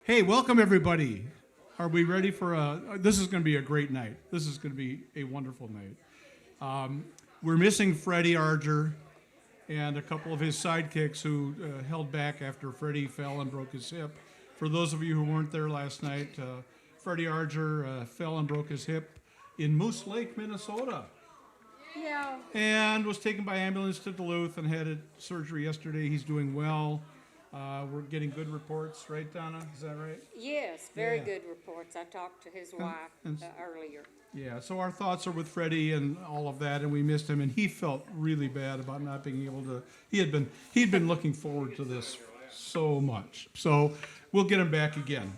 Hey, welcome everybody. Are we ready for this is going to be a great night. This is going to be a wonderful night. We're missing Freddie Arger and a couple of his sidekicks who held back after Freddie fell and broke his hip. For those of you who weren't there last night, Freddie Arger fell and broke his hip in Moose Lake, Minnesota. Yeah. And was taken by ambulance to Duluth and had surgery yesterday. He's doing well. We're getting good reports, right, Donna? Is that right? Yes, very Yeah. good reports. I talked to his wife earlier. Yeah, so our thoughts are with Freddie and all of that, and we missed him, and he felt really bad about not being able to. He'd been looking forward to this so much. So we'll get him back again.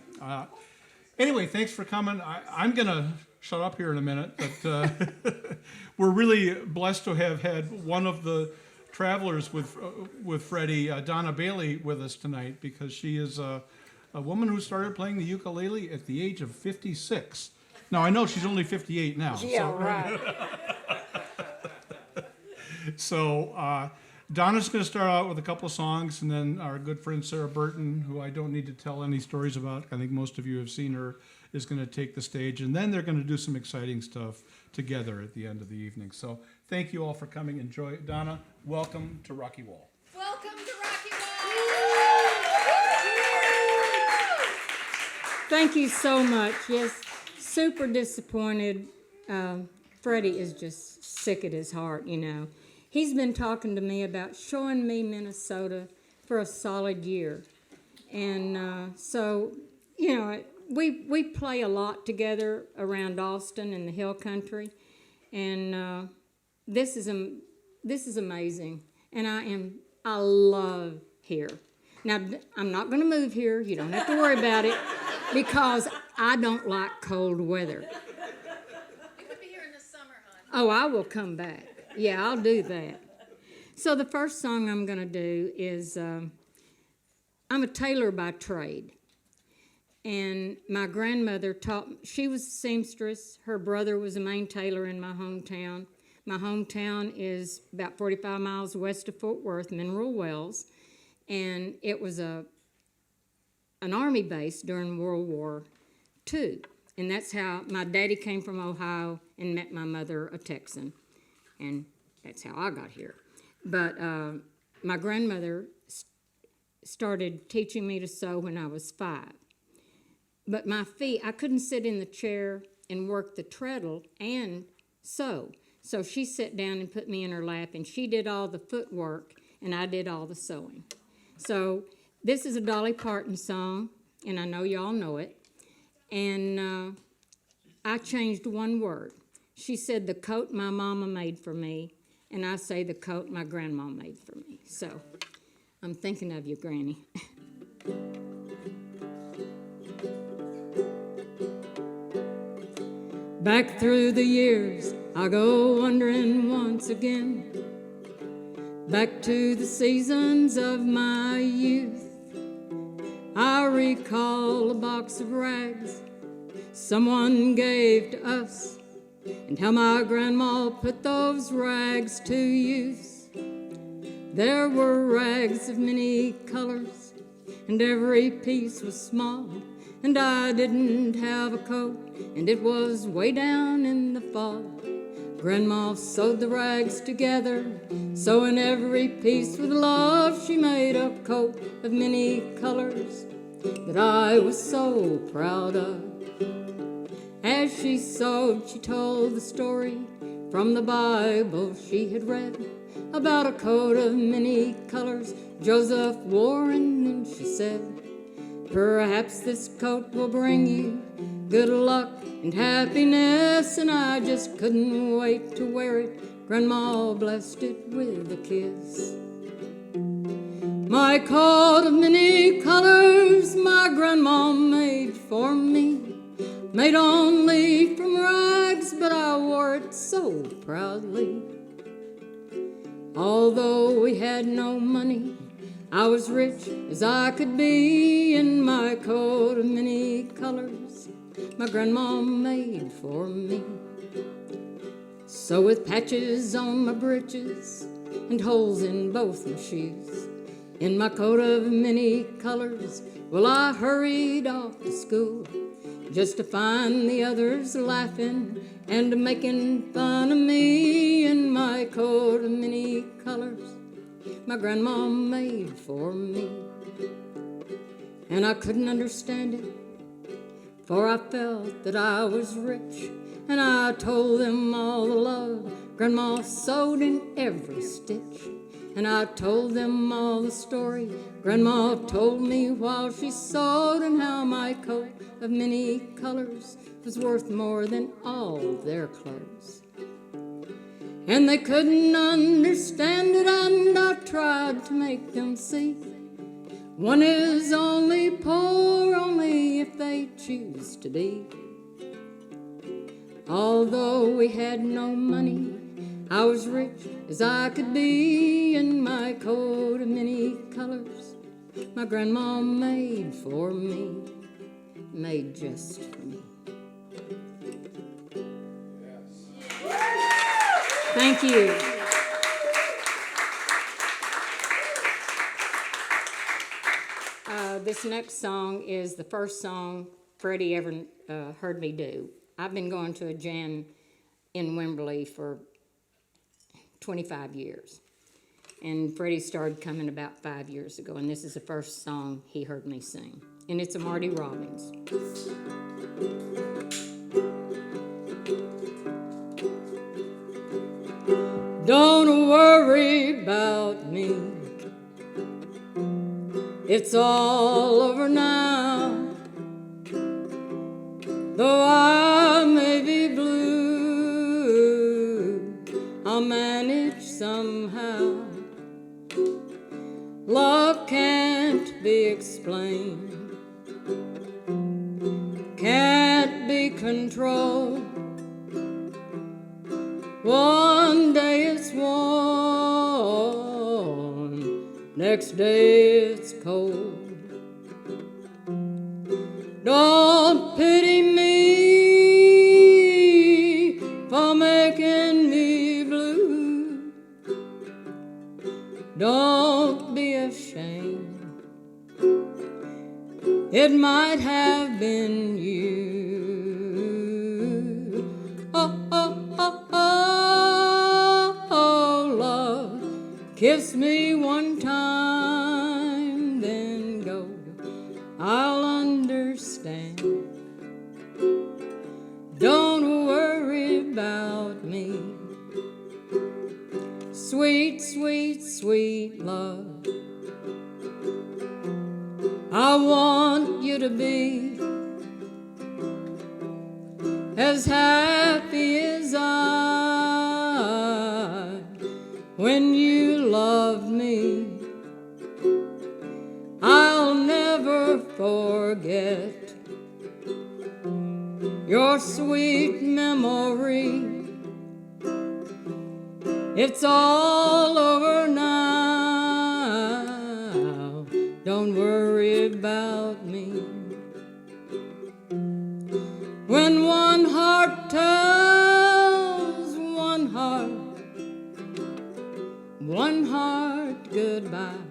Anyway, thanks for coming. I'm gonna shut up here in a minute, but we're really blessed to have had one of the travelers with Freddie, Donna Bailey, with us tonight because she is a woman who started playing the ukulele at the age of 56. Now, I know she's only 58 now. Yeah, right. So Donna's going to start out with a couple of songs, and then our good friend Sarah Burton, who I don't need to tell any stories about, I think most of you have seen her, is going to take the stage, and then they're going to do some exciting stuff together at the end of the evening. So thank you all for coming. Enjoy. Donna, welcome to Rocky Wall. Welcome to Rocky Wall. Thank you so much. Yes, super disappointed. Freddie is just sick at his heart, you know. He's been talking to me about showing me Minnesota for a solid year. And so, you know, we play a lot together around Austin and the Hill Country. And this is amazing. And I love here. Now, I'm not going to move here. You don't have to worry about it because I don't like cold weather. You could be here in the summer, hon. Oh, I will come back. Yeah, I'll do that. So the first song I'm going to do is, I'm a tailor by trade. And my grandmother she was a seamstress. Her brother was a main tailor in my hometown. My hometown is about 45 miles west of Fort Worth, Mineral Wells. And it was an army base during World War II. And that's how my daddy came from Ohio and met my mother, a Texan. And that's how I got here. But my grandmother started teaching me to sew when I was 5. But my feet, I couldn't sit in the chair and work the treadle and sew. So she sat down and put me in her lap, and she did all the footwork, and I did all the sewing. So this is a Dolly Parton song, and I know y'all know it. And I changed one word. She said the coat my mama made for me, and I say the coat my grandma made for me. So I'm thinking of you, Granny. Back through the years, I go wandering once again, back to the seasons of my youth. I recall a box of rags someone gave to us, and how my grandma put those rags to use. There were rags of many colors, and every piece was small, and I didn't have a coat, and it was way down in the fall. Grandma sewed the rags together, sewing every piece with love. She made a coat of many colors that I was so proud of. As she sewed, she told the story from the Bible she had read about a coat of many colors Joseph wore, and then she said, perhaps this coat will bring you good luck and happiness, and I just couldn't wait to wear it. Grandma blessed it with a kiss. My coat of many colors my grandma made for me, made only from rags, but I wore it so proudly. Although we had no money, I was rich as I could be in my coat of many colors my grandma made for me. So with patches on my breeches and holes in both my shoes, in my coat of many colors Well, I hurried off to school just to find the others laughing and making fun of me in my coat of many colors my grandma made for me. And I couldn't understand it, for I felt that I was rich, and I told them all the love Grandma sewed in every stitch. And I told them all the story Grandma told me while she sewed, and how my coat of many colors was worth more than all their clothes. And they couldn't understand it, and I tried to make them see one is only poor only if they choose to be. Although we had no money, I was rich as I could be, in my coat of many colors my grandma made for me, made just for me. Thank you. This next song is the first song Freddie ever heard me do. I've been going to a jam in Wimberley for 25 years. And Freddie started coming about 5 years ago, and this is the first song he heard me sing. And it's a Marty Robbins. Don't worry about me, it's all over now. Though I may be blue, I'll manage somehow. Love can't be explained, can't be controlled. One day it's warm, next day it's cold. Don't pity me for making me blue. Don't be ashamed, it might have been you. Oh, oh, oh, oh, oh, love, kiss me one time, then go. I'll understand. Don't worry about me. Sweet, sweet, sweet love, I want you to be as happy as I when you loved me. I'll never forget your sweet memory. It's all over now, don't worry about me. When one heart tells one heart goodbye,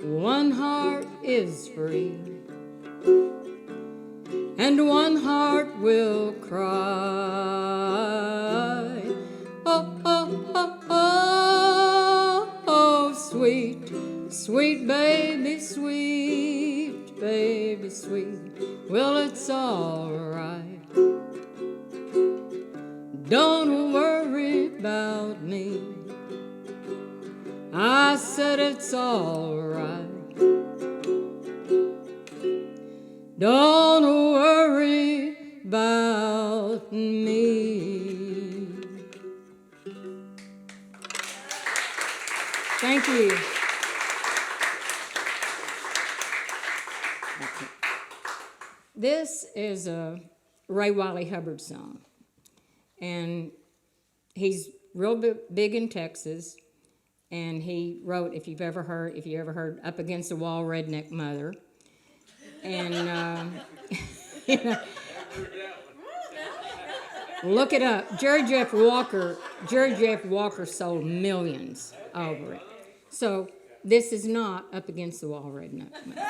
one heart is free, and one heart will cry. Oh, oh, oh, oh, oh, sweet, sweet baby, sweet baby, sweet. Well, it's all right. Don't worry about me. I said it's all right. Don't worry about me. Thank you. This is a Ray Wiley Hubbard song, and he's real big in Texas. And he wrote, if you ever heard "Up Against the Wall, Redneck Mother," and you know, look it up. Jerry Jeff Walker sold millions over it. So this is not "Up Against the Wall, Redneck Mother."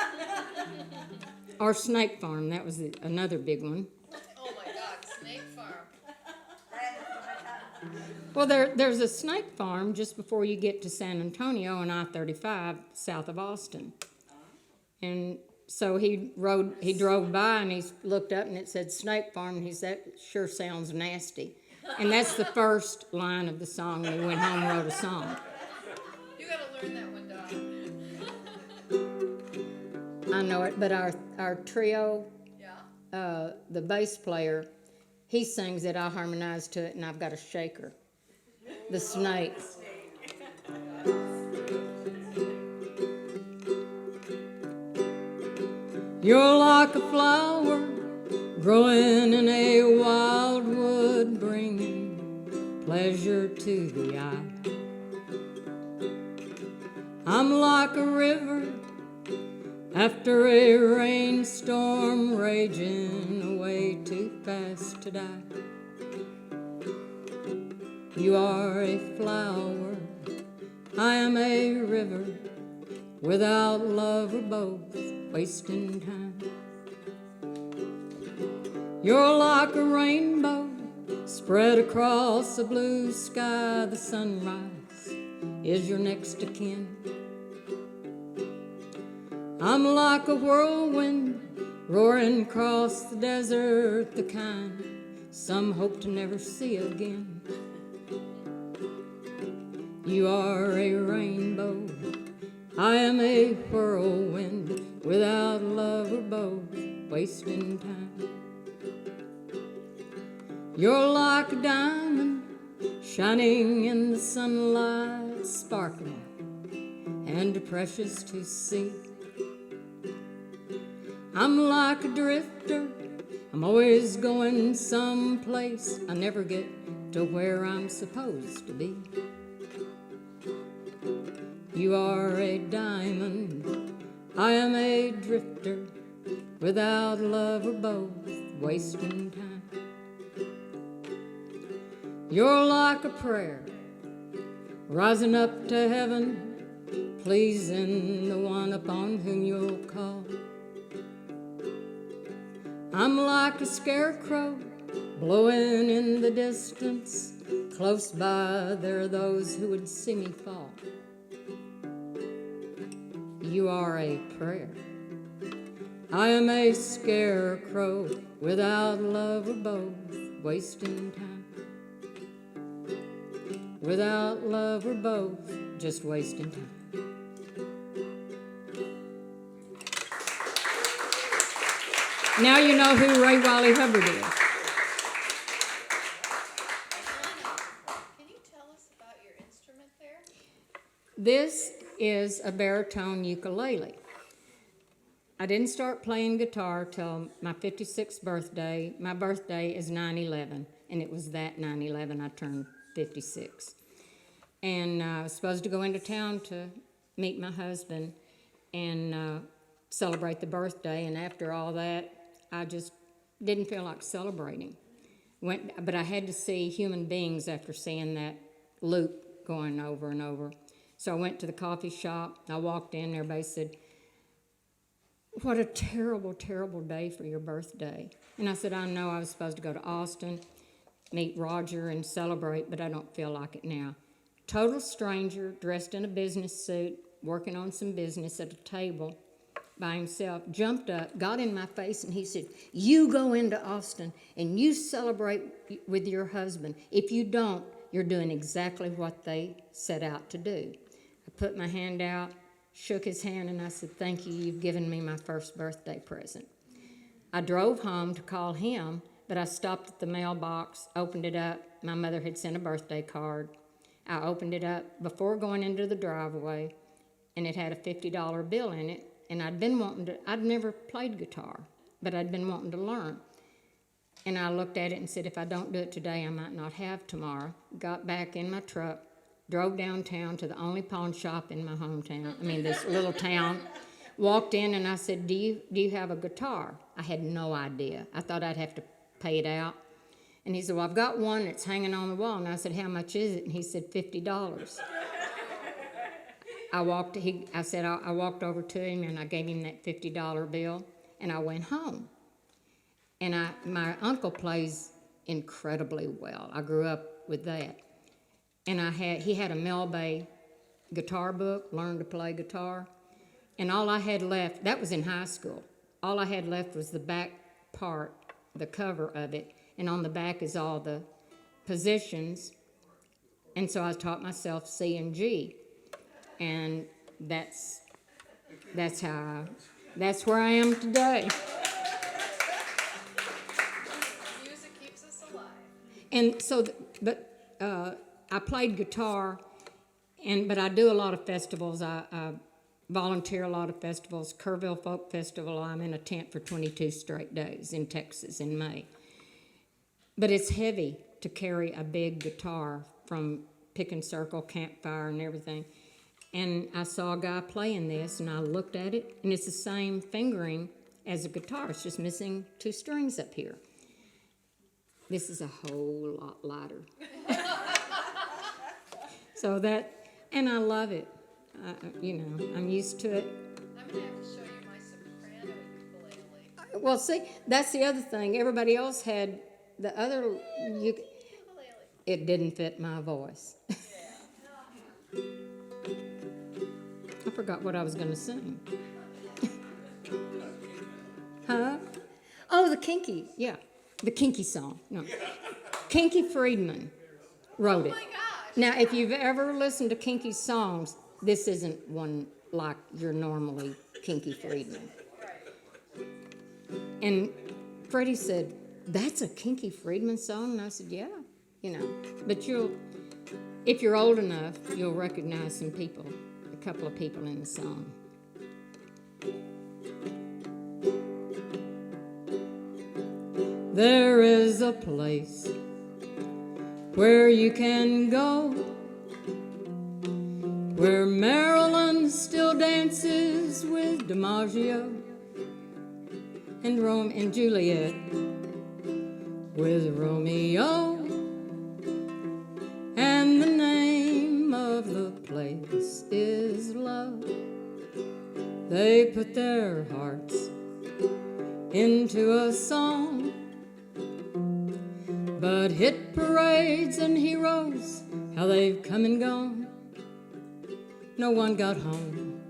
Or Snake Farm, that was another big one. Oh my God, Snake Farm. Well, there's a snake farm just before you get to San Antonio on I-35 south of Austin. And so he drove by and he looked up and it said Snake Farm and he said, that sure sounds nasty. And that's the first line of the song, and he went home and wrote a song. You gotta learn that one, Donna. I know it, but our trio, Yeah. the bass player, he sings it, I harmonize to it, and I've got a shaker. The snake. You're like a flower growing in a wildwood, bringing pleasure to the eye. I'm like a river after a rainstorm, raging away too fast to die. You are a flower, I am a river, without love we're both wasting time. You're like a rainbow spread across a blue sky. The sunrise is your next of kin. I'm like a whirlwind roaring across the desert, the kind some hope to never see again. You are a rainbow, I am a whirlwind, without love we're both wasting time. You're like a diamond shining in the sunlight, sparkling and precious to see. I'm like a drifter, I'm always going someplace. I never get to where I'm supposed to be. You are a diamond, I am a drifter, without love we're both wasting time. You're like a prayer rising up to heaven, pleasing the one upon whom you'll call. I'm like a scarecrow blowing in the distance, close by there are those who would see me fall. You are a prayer, I am a scarecrow, without love we're both wasting time. Without love we're both just wasting time. Now you know who Ray Wiley Hubbard is. Donna, can you tell us about your instrument there? This is a baritone ukulele. I didn't start playing guitar till my 56th birthday. My birthday is 9/11, and it was that 9/11 I turned 56. And I was supposed to go into town to meet my husband and celebrate the birthday, and after all that, I just didn't feel like celebrating. But I had to see human beings after seeing that loop going over and over. So I went to the coffee shop. I walked in. Everybody said, "What a terrible, terrible day for your birthday." And I said, "I know I was supposed to go to Austin, meet Roger, and celebrate, but I don't feel like it now." Total stranger, dressed in a business suit, working on some business at a table by himself, jumped up, got in my face, and he said, "You go into Austin and you celebrate with your husband. If you don't, you're doing exactly what they set out to do." I put my hand out, shook his hand, and I said, "Thank you, you've given me my first birthday present." I drove home to call him, but I stopped at the mailbox, opened it up. My mother had sent a birthday card. I opened it up before going into the driveway, and it had a $50 bill in it. And I'd never played guitar, but I'd been wanting to learn. And I looked at it and said, if I don't do it today, I might not have tomorrow. Got back in my truck, drove downtown to the only pawn shop in my hometown, this little town. Walked in and I said, do you have a guitar? I had no idea. I thought I'd have to pay it out. And he said, well, I've got one that's hanging on the wall. And I said, how much is it? And he said, $50. I walked over to him and I gave him that $50 bill. and I went home. And my uncle plays incredibly well. I grew up with that. And he had a Mel Bay guitar book, Learn to Play Guitar. And all I had left, that was in high school, all I had left was the back part, the cover of it. And on the back is all the positions. And so I taught myself C and G. And that's where I am today. Music keeps us alive. And so, I played guitar, but I do a lot of festivals. I volunteer a lot of festivals. Kerrville Folk Festival, I'm in a tent for 22 straight days in Texas in May. But it's heavy to carry a big guitar from pick and circle, campfire, and everything. And I saw a guy playing this, and I looked at it, and it's the same fingering as a guitar. It's just missing 2 strings up here. This is a whole lot lighter. And I love it. I'm used to it. I'm gonna have to show you my soprano ukulele. Well, see, that's the other thing. Everybody else had the other. Ukulele. It didn't fit my voice. I forgot what I was going to sing. Huh? Oh, the Kinky. Yeah, the Kinky song. No, Kinky Friedman wrote it. Oh my gosh. Now, if you've ever listened to Kinky songs, this isn't one like your normally Kinky Friedman. And Freddie said, "That's a Kinky Friedman song?" And I said, "Yeah, But if you're old enough, you'll recognize some people, a couple of people in the song." There is a place where you can go, where Marilyn still dances with DiMaggio, and Rome and Juliet with Romeo, and the name of the place is love. They put their hearts into a song, but hit parades and heroes, how they've come and gone. No one got home,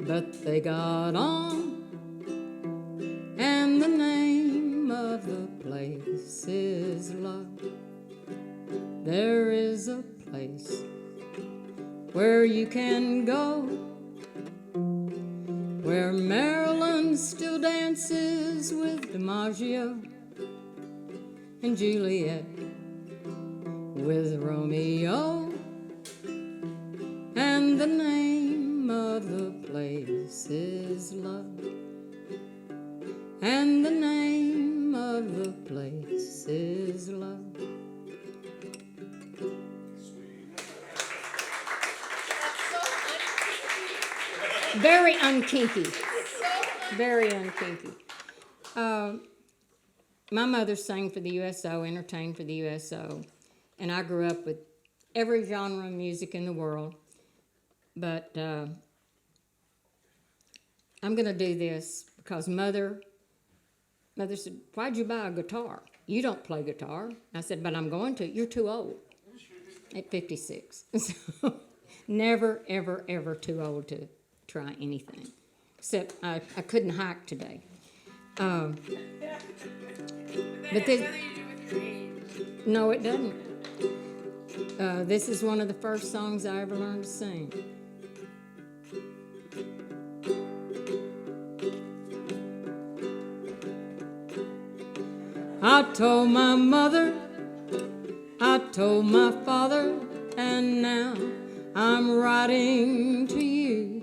but they got on, and the name of the place is love. There is a place where you can go, where Marilyn still dances with DiMaggio, and Juliet with Romeo, and the name of the place is love, and the name of the place is love. Very unkinky. Very unkinky. My mother sang for the USO, entertained for the USO, and I grew up with every genre of music in the world. But I'm going to do this because Mother said, "Why'd you buy a guitar? You don't play guitar." I said, "But I'm going to." "You're too old." At 56. So never, ever, ever too old to try anything. Except I couldn't hike today. But this, no, it doesn't. This is one of the first songs I ever learned to sing. I told my mother, I told my father, and now I'm writing to you.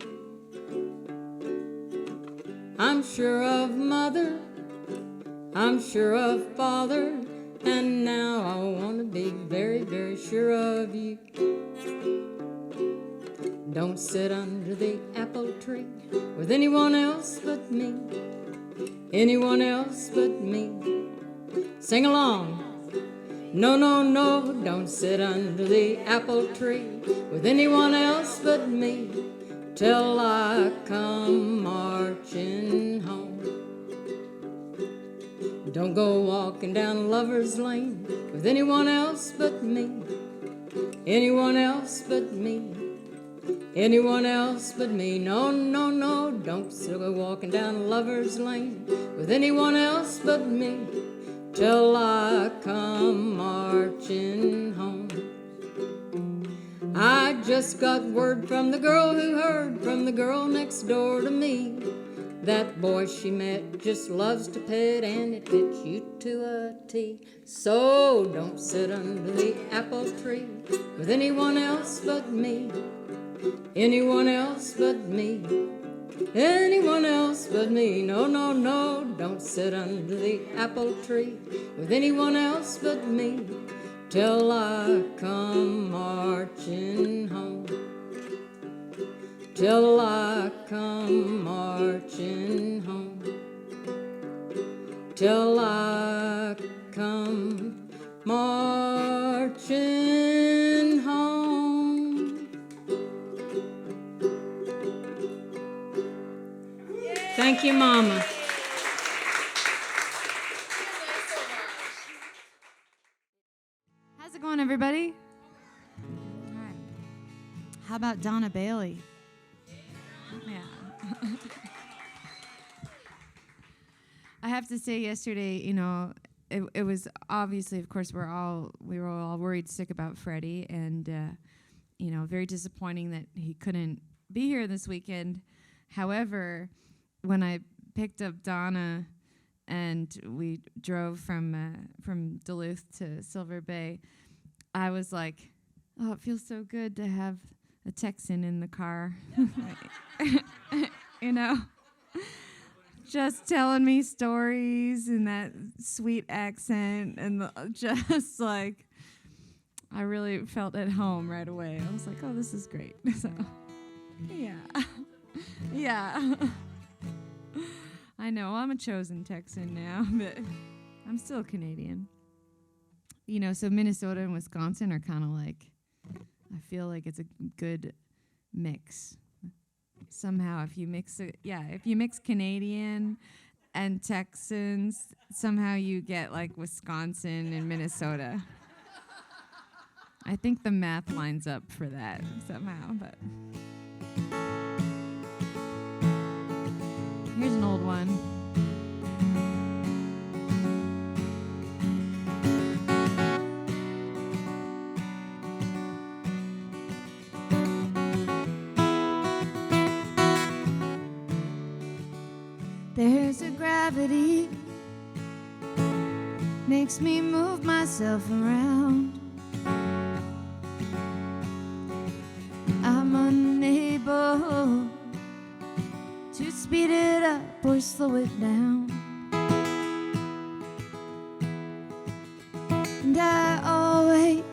I'm sure of mother, I'm sure of father, and now I want to be very, very sure of you. Don't sit under the apple tree with anyone else but me, anyone else but me. Sing along. No, no, no, don't sit under the apple tree with anyone else but me till I come marching home. Don't go walking down lover's lane with anyone else but me. Anyone else but me. Anyone else but me. No, no, no, don't go walking down lover's lane with anyone else but me till I come marching home. I just got word from the girl who heard from the girl next door to me. That boy she met just loves to pet, and it fits you to a T. So don't sit under the apple tree with anyone else but me. Anyone else but me. Anyone else but me. No, no, no, don't sit under the apple tree with anyone else but me till I come marching home. Till I come marching home. Till I come marching home. Thank you, Mama. How's it going, everybody? All right. How about Donna Bailey? Yeah. I have to say, yesterday, it was obviously, of course, we were all worried sick about Freddie, and very disappointing that he couldn't be here this weekend. However, when I picked up Donna and we drove from Duluth to Silver Bay, I was like, oh, it feels so good to have a Texan in the car. Just telling me stories in that sweet accent, and just like, I really felt at home right away. I was like, oh, this is great. So, yeah. I know, I'm a chosen Texan now, but I'm still Canadian. So Minnesota and Wisconsin are kind of like, I feel like it's a good mix. Somehow, if you mix Canadian and Texans, somehow you get like Wisconsin and Minnesota. I think the math lines up for that somehow, but here's an old one. There's a gravity makes me move myself around. I'm unable to speed it up or slow it down. And I always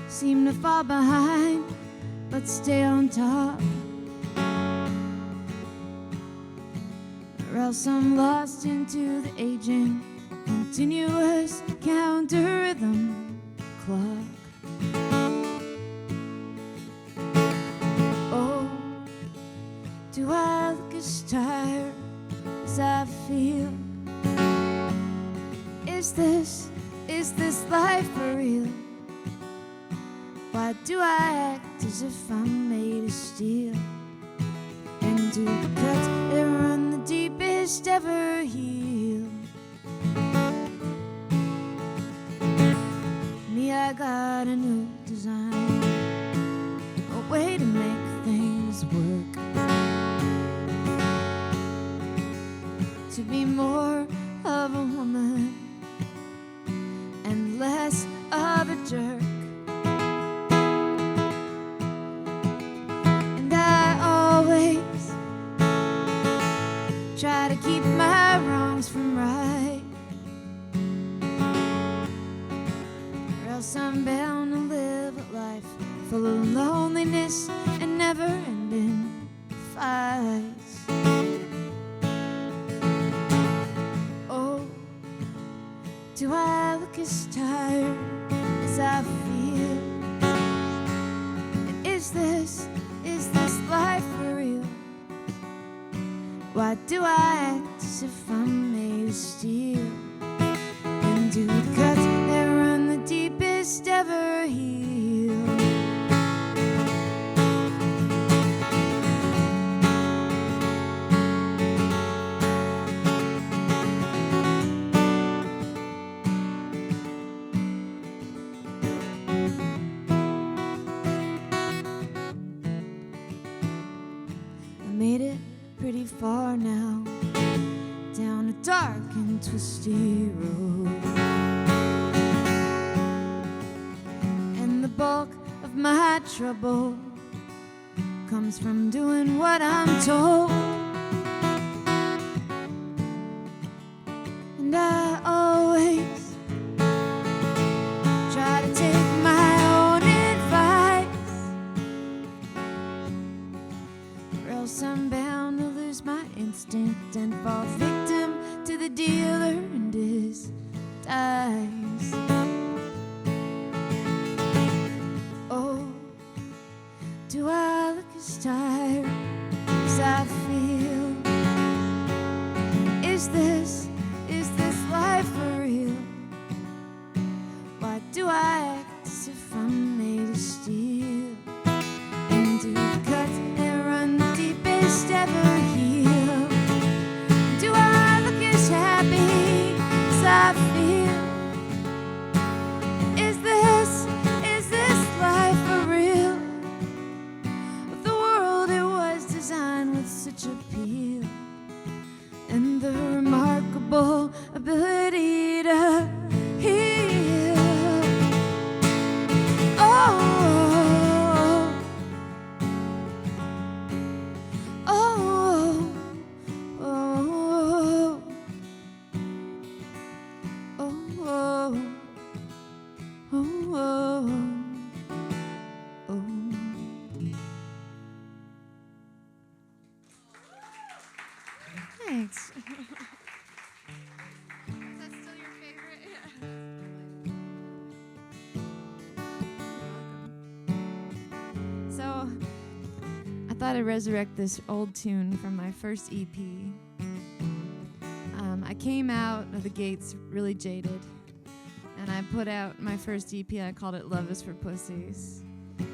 seem to fall behind but stay on top. Or else I'm lost into the aging, continuous counter rhythm clock. Oh, do I look as tired as I feel? Is this life for real? Why do I act as if I'm made of steel? And do the cuts that run the deepest ever heal? Me, I got a new design, a way to make things work, to be more of a woman and less of a jerk. And I always try to keep my wrongs from right, or else I'm bound to live a life full of loneliness and never-ending fights. Oh, do I look as tired as I feel? And is this life for real? Why do I act as if I'm made of steel? far now, down a dark and twisty road. And the bulk of my trouble comes from doing what I'm told. And I always try to take my own advice, or else I'm bound to lose my instinct and fall victim to the dealer and his dice. Oh, do I look as tired as I feel? Is this life for real? Why do I act as if I'm made of steel? And do the cuts that run the deepest ever heal? Do I look as happy as I feel? Is this life for real? With the world it was designed with such appeal, and the remarkable ability to heal. Oh, oh, oh, oh, oh, oh, oh, oh. Thanks. Is that still your favorite? Yeah. So, I thought I'd resurrect this old tune from my first EP. I came out of the gates really jaded, and I put out my first EP. I called it Love Is for Pussies. It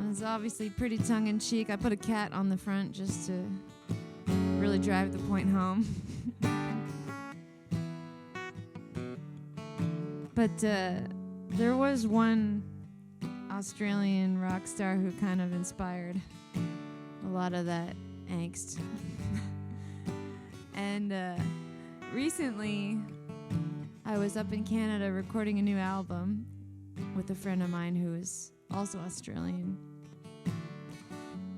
was obviously pretty tongue-in-cheek. I put a cat on the front just to really drive the point home. But there was one Australian rock star who kind of inspired a lot of that angst. And recently, I was up in Canada recording a new album with a friend of mine who is also Australian.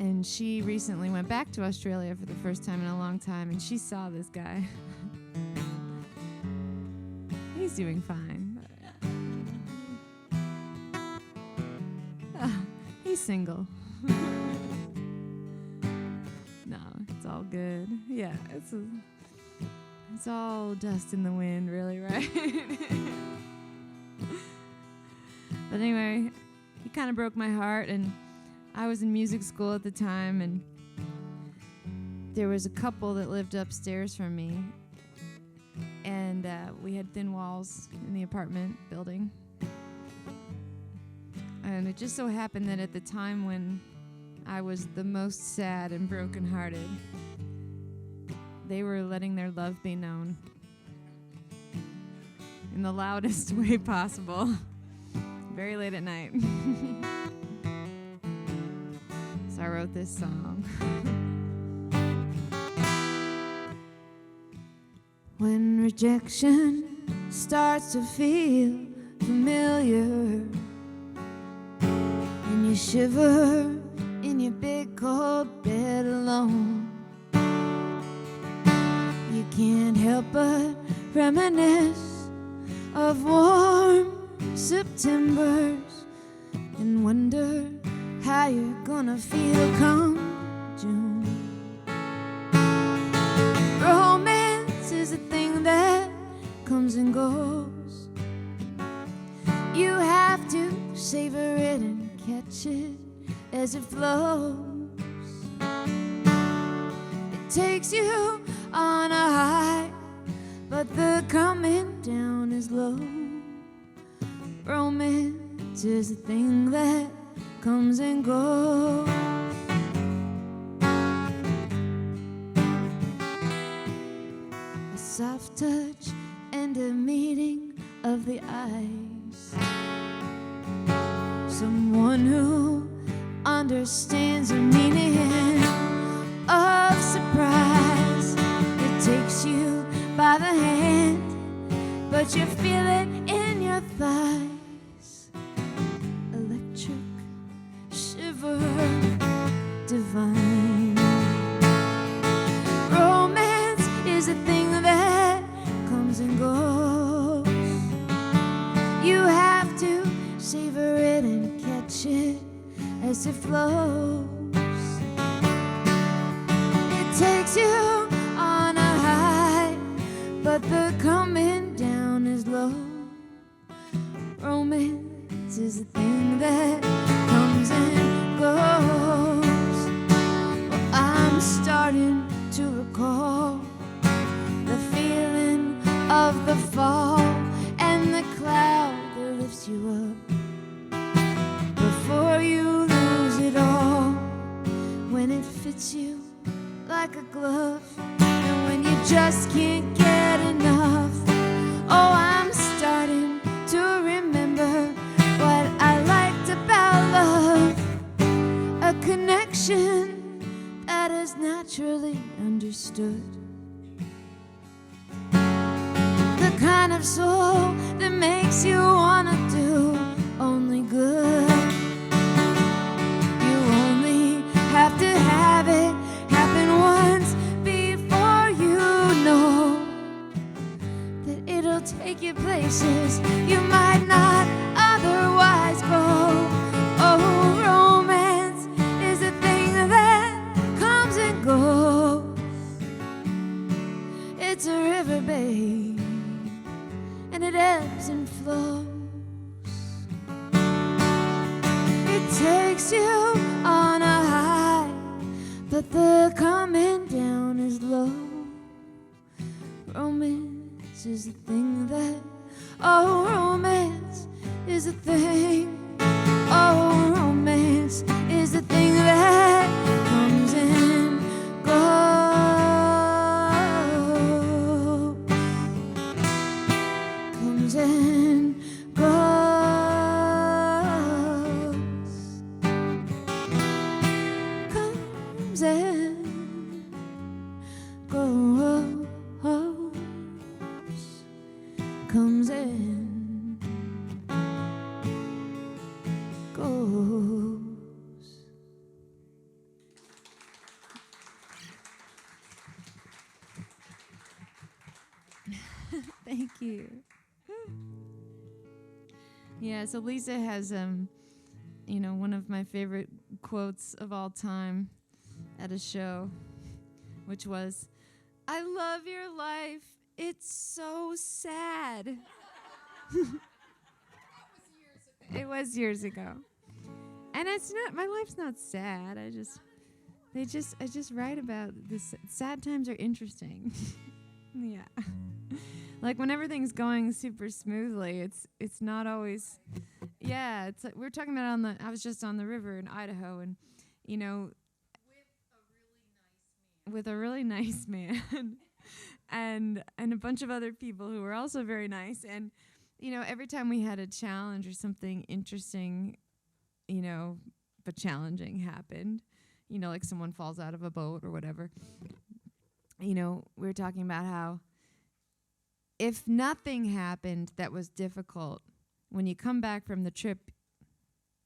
And she recently went back to Australia for the first time in a long time, and she saw this guy. He's doing fine. He's single. No, it's all good. Yeah, it's all dust in the wind, really, right? But anyway, he kind of broke my heart, and I was in music school at the time, and there was a couple that lived upstairs from me, and we had thin walls in the apartment building. And it just so happened that at the time when I was the most sad and brokenhearted, they were letting their love be known in the loudest way possible, very late at night. So I wrote this song. When rejection starts to feel familiar, and you shiver in your big cold bed alone, you can't help but reminisce of warm Septembers and wonder how you're gonna feel come June. Romance is a thing that comes and goes. You have to savor it and catch it as it flows. It takes you on a high, but the coming down is low. Romance is a thing that comes and goes. A soft touch and a meeting of the eyes. Someone who understands the meaning of by the hand, but you feel it in your thighs. Electric shiver divine. Romance is a thing that comes and goes. You have to savor it and catch it as it flows. It takes you on a high, but the coming down is low. Romance is a thing that comes and goes. Well, I'm starting to recall the feeling of the fall and the cloud that lifts you up before you lose it all. When it fits you like a glove, and when you just can't get enough. Oh, I'm starting to remember what I liked about love. A connection that is naturally understood. The kind of soul that makes you wanna do only good. You only have to have it happen once before you know that it'll take you places you might not otherwise go. Oh, romance is a thing that comes and goes. It's a river, babe, and it ebbs and flows. It takes you on a high, but the coming down is low. Romance is a thing that, oh, romance is a thing. Oh, romance is a thing that comes and goes. Comes and goes. Comes and goes. Comes and goes. Thank you. Yeah, so Lisa has one of my favorite quotes of all time at a show, which was, "I love your life. It's so sad." It was years ago. And it's not, my life's not sad. I just write about this. Sad times are interesting. Yeah. Like when everything's going super smoothly, it's not always, yeah, it's like, we're talking about I was just on the river in Idaho, and, with a really nice man. And a bunch of other people who were also very nice. And, every time we had a challenge or something interesting, but challenging happened, like someone falls out of a boat or whatever, we were talking about how if nothing happened that was difficult, when you come back from the trip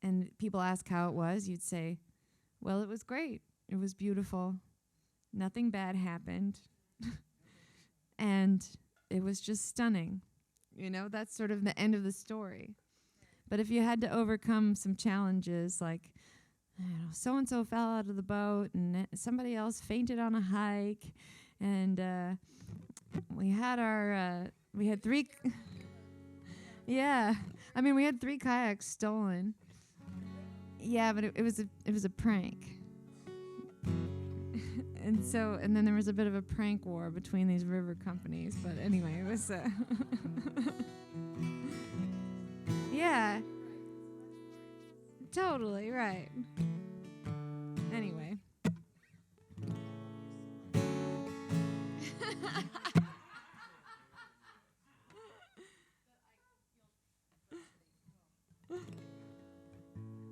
and people ask how it was, you'd say, well, it was great. It was beautiful. Nothing bad happened. And it was just stunning. That's sort of the end of the story. But if you had to overcome some challenges, like, so-and-so fell out of the boat and somebody else fainted on a hike, and we had three, yeah. I mean, we had 3 kayaks stolen. Yeah, but it was a prank. And then there was a bit of a prank war between these river companies. But anyway, it was, yeah, totally, right. Anyway.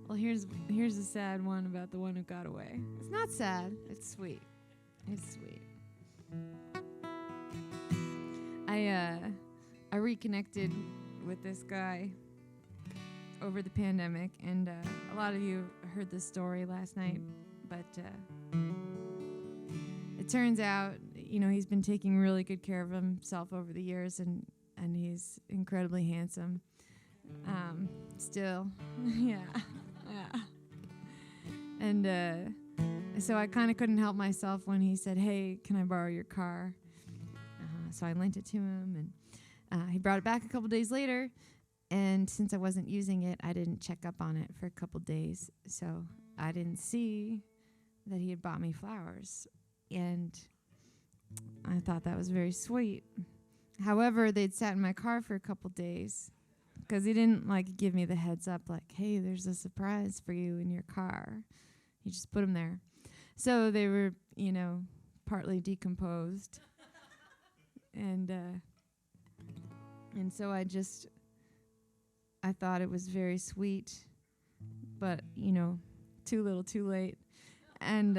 Well, here's a sad one about the one who got away. It's not sad. It's sweet. It's sweet. I reconnected with this guy over the pandemic, and a lot of you heard this story last night, but it turns out, he's been taking really good care of himself over the years, and he's incredibly handsome. Still, yeah. And so I kind of couldn't help myself when he said, "Hey, can I borrow your car?" So I lent it to him, and he brought it back a couple days later. And since I wasn't using it, I didn't check up on it for a couple days. So I didn't see that he had bought me flowers. And I thought that was very sweet. However, they'd sat in my car for a couple days because he didn't give me the heads up, "Hey, there's a surprise for you in your car." He just put them there. So they were, partly decomposed. And so I thought it was very sweet, but, too little, too late. And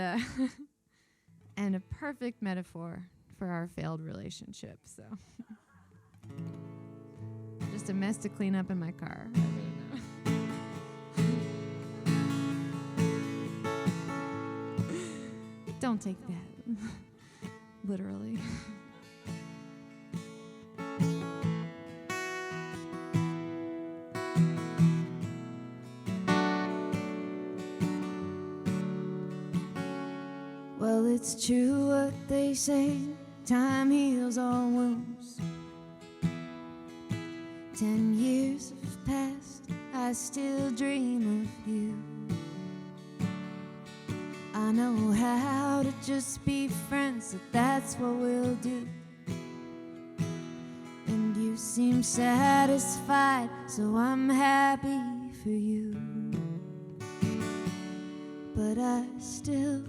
and a perfect metaphor for our failed relationship. So just a mess to clean up in my car. I really know. Don't take that literally. Well, it's true what they say, time heals all wounds. 10 years have passed, I still dream of you. I know how to just be friends, so that's what we'll do. And you seem satisfied, so I'm happy for you. But I still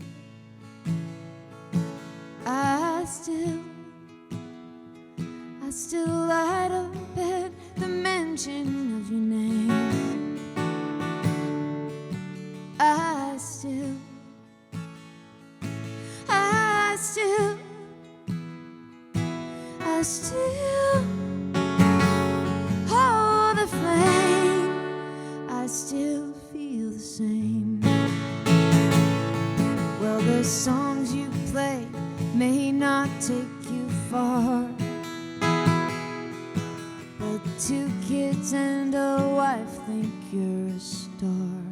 light up at the mention of your name. I still hold the flame. I still feel the same. Well, the songs you play may not take you far, but 2 kids and a wife think you're a star.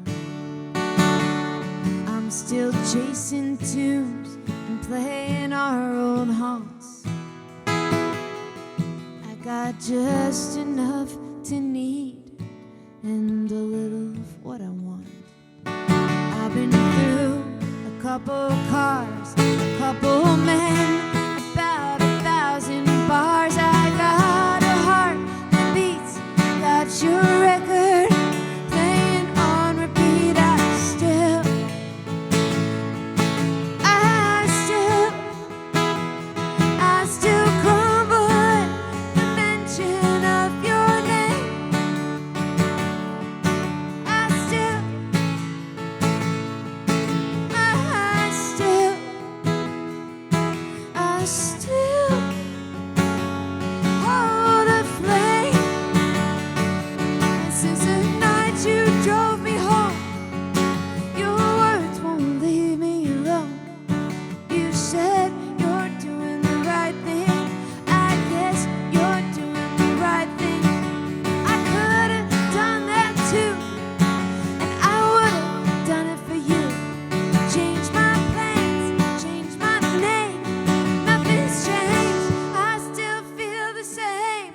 I'm still chasing tunes and playing our old haunts. I got just enough to need and a little of what I want. I've been through a couple cars, a couple men, about 1,000 bars. I got a heart that beats, got your record playing on repeat. I still crumble at the mention of your name. I still hold a flame. This is the night you drove me home. Your words won't leave me alone. You said you're doing the right thing. I guess you're doing the right thing. I could have done that too, and I would have done it for you. Change my plans, change my name. Nothing's changed, I still feel the same.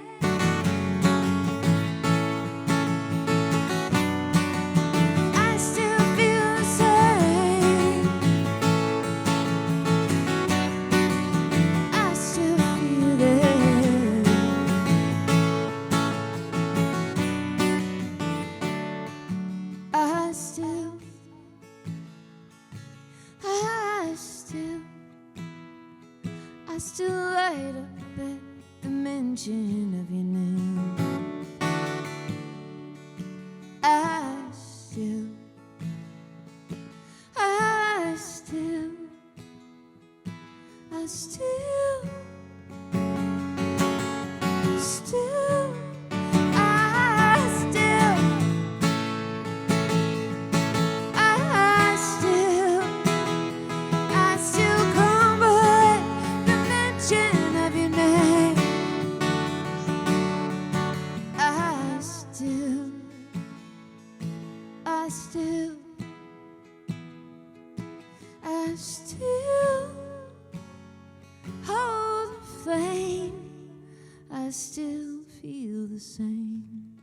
I still feel the same. I still feel it. I still light up at the mention of your name. I still still feel the same.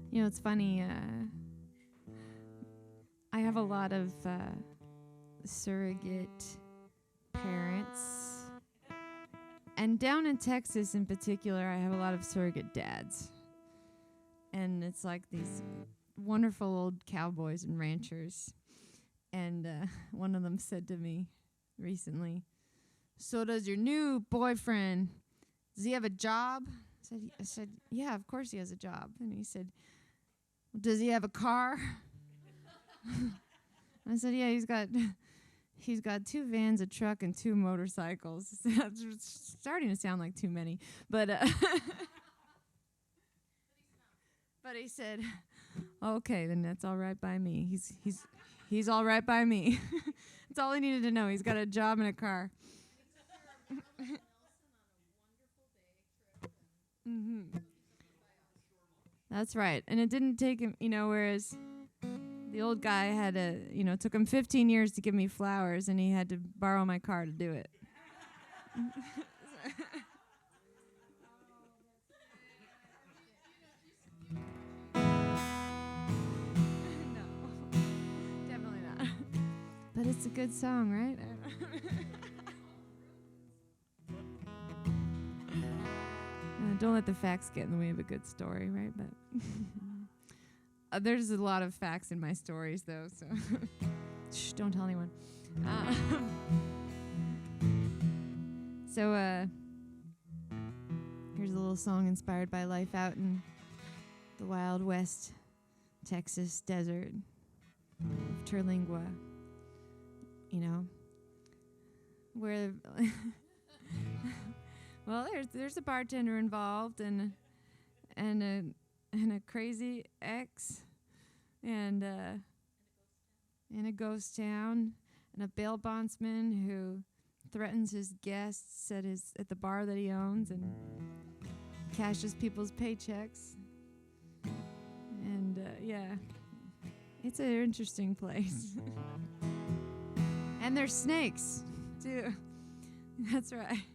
You know, it's funny. I have a lot of surrogate parents. And down in Texas in particular, I have a lot of surrogate dads. And it's like these wonderful old cowboys and ranchers. And one of them said to me recently, "So does your new boyfriend, does he have a job?" I said, "Yeah, of course he has a job." And he said, "Does he have a car?" I said, "Yeah, he's got 2 vans, a truck, and 2 motorcycles." That's starting to sound like too many, but but he said, "Okay, then that's all right by me. He's all right by me." That's all he needed to know. He's got a job and a car. Mm-hmm. That's right. And it didn't take him, whereas the old guy had took him 15 years to give me flowers, and he had to borrow my car to do it. No, definitely not. But it's a good song, right? Don't let the facts get in the way of a good story, right? But there's a lot of facts in my stories, though, so shh, don't tell anyone. So here's a little song inspired by life out in the Wild West Texas desert of Terlingua, where well, there's a bartender involved and a crazy ex and a ghost town and a bail bondsman who threatens his guests at the bar that he owns and cashes people's paychecks. And yeah, it's an interesting place. And there's snakes too. That's right.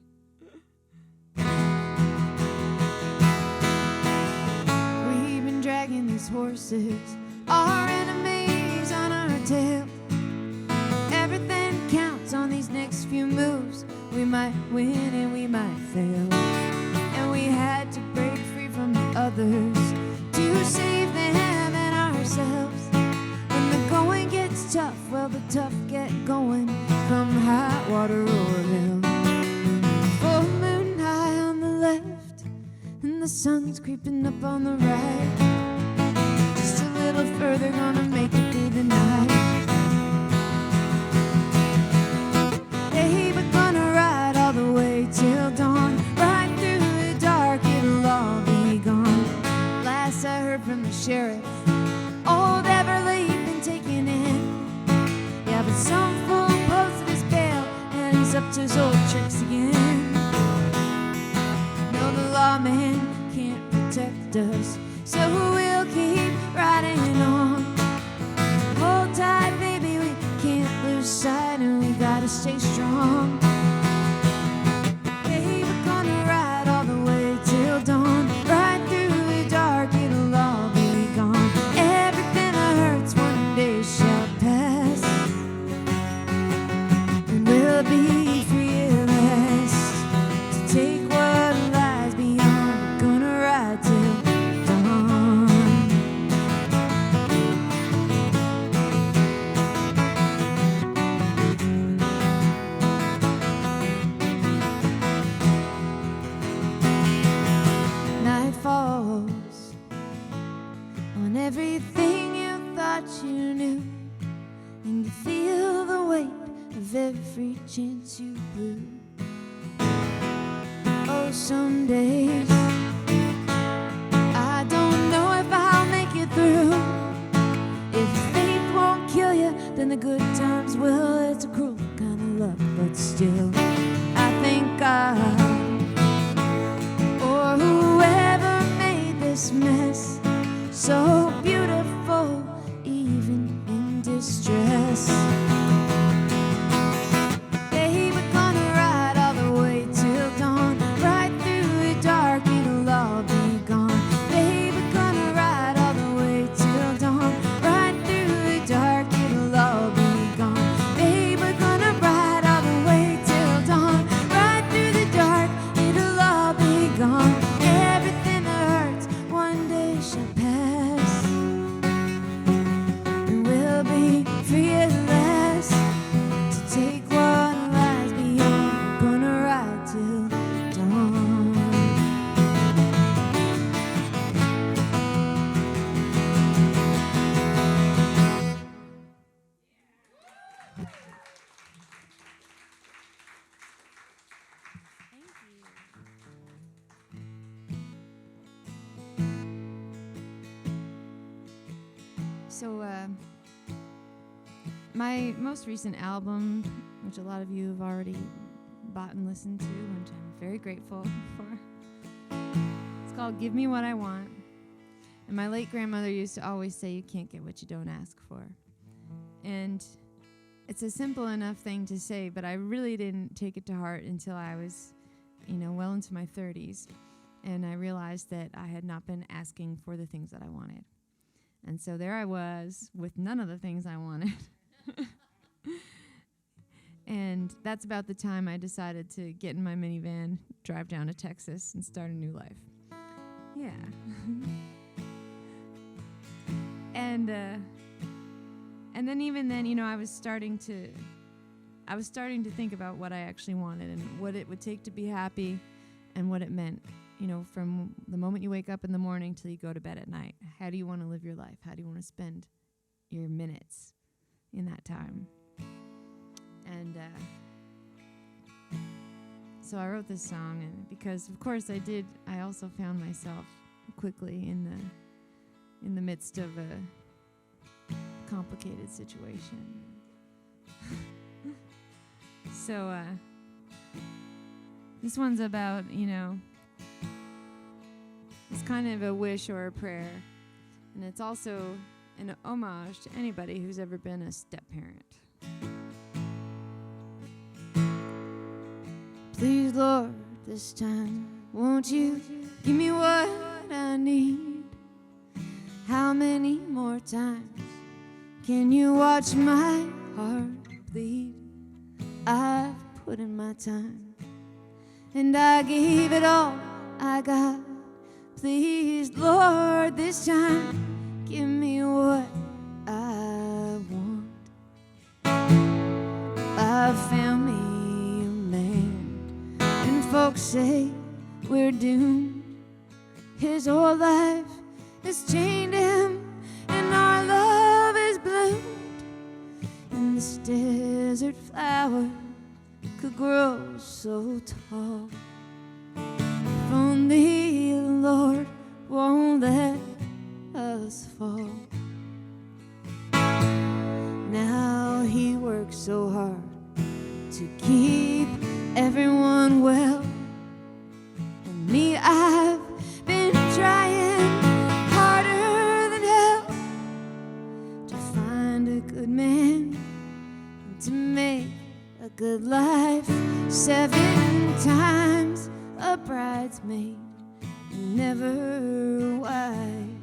We've been dragging these horses, our enemies on our tail. Everything counts on these next few moves. We might win and we might fail. And we had to break free from the others to save them and ourselves. When the going gets tough, well, the tough get going, come hot water or hell. Full moon high on the left, and the sun's creeping up on the right. Just a little further, gonna make it through the night. Hey, we're gonna ride all the way till dawn. Right through the dark, it'll all be gone. Last I heard from the sheriff, old Everly been taken in. Yeah, but some fool posted his bail, and he's up to his old tricks again. No, the lawman can't protect us, so we'll keep riding on. Hold tight, baby, we can't lose sight, and we gotta stay strong. Hey, we're gonna ride all the way till dawn. Right through the dark, it'll all be gone. Everything that hurts one day shall pass, and we'll be free at last to take what lies beyond. We're gonna ride till dawn. Night falls on everything you thought you knew, and you feel the weight of every chance you blew. Oh, some days I don't know if I'll make it through. If faith won't kill you, then the good times will. It's a cruel kind of luck, but still I thank God So, my most recent album, which a lot of you have already bought and listened to, which I'm very grateful for, it's called Give Me What I Want. And my late grandmother used to always say, you can't get what you don't ask for. And it's a simple enough thing to say, but I really didn't take it to heart until I was, well into my 30s. And I realized that I had not been asking for the things that I wanted. And so there I was with none of the things I wanted. And that's about the time I decided to get in my minivan, drive down to Texas, and start a new life. Yeah. And then even then, I was starting to think about what I actually wanted and what it would take to be happy and what it meant, from the moment you wake up in the morning till you go to bed at night. How do you want to live your life? How do you want to spend your minutes in that time? And so I wrote this song, and because of course I also found myself quickly in the midst of a complicated situation. So this one's about, it's kind of a wish or a prayer, and it's also an homage to anybody who's ever been a step-parent. Please, Lord, this time, won't you give me what I need? How many more times can you watch my heart bleed? I've put in my time, and I gave it all I got. Please, Lord, this time, give me what I want. I've found me a man, and folks say we're doomed. His whole life has chained him, and our love is bloomed. And this desert flower could grow so tall. If only the Lord won't let us fall. Now he works so hard to keep everyone well, and me, I've been trying harder than hell to find a good man and to make a good life. 7 times a bridesmaid, never a wife.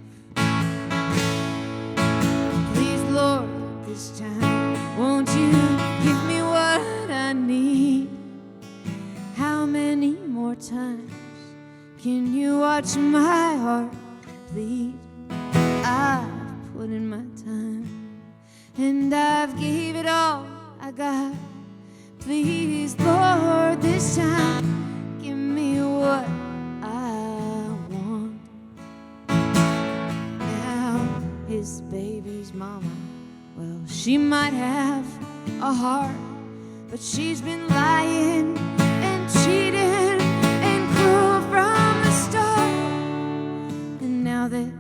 Please, Lord, this time, won't you give me what I need? How many more times can you watch my heart bleed? I've put in my time, and I've gave it all I got. Please, Lord, this time, give me what I want. Now, his baby's mama, well, she might have a heart, but she's been lying and cheating and cruel from the start. And now that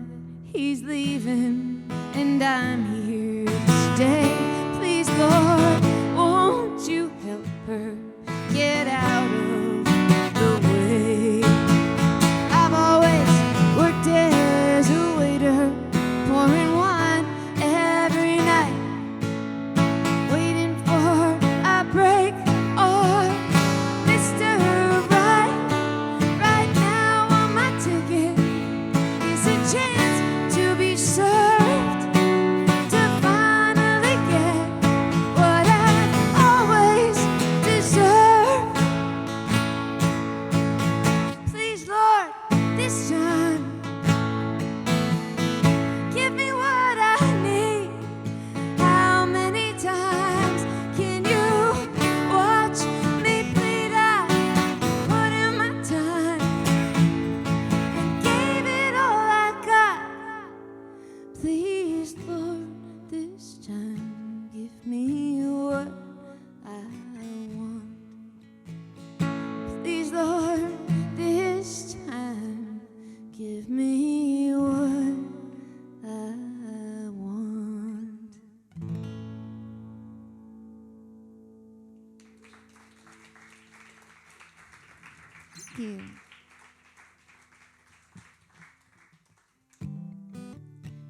he's leaving and I'm here to stay, please, Lord, won't you help her get out of the way? I've always worked as a waiter, pouring wine every night, waiting for a break or you.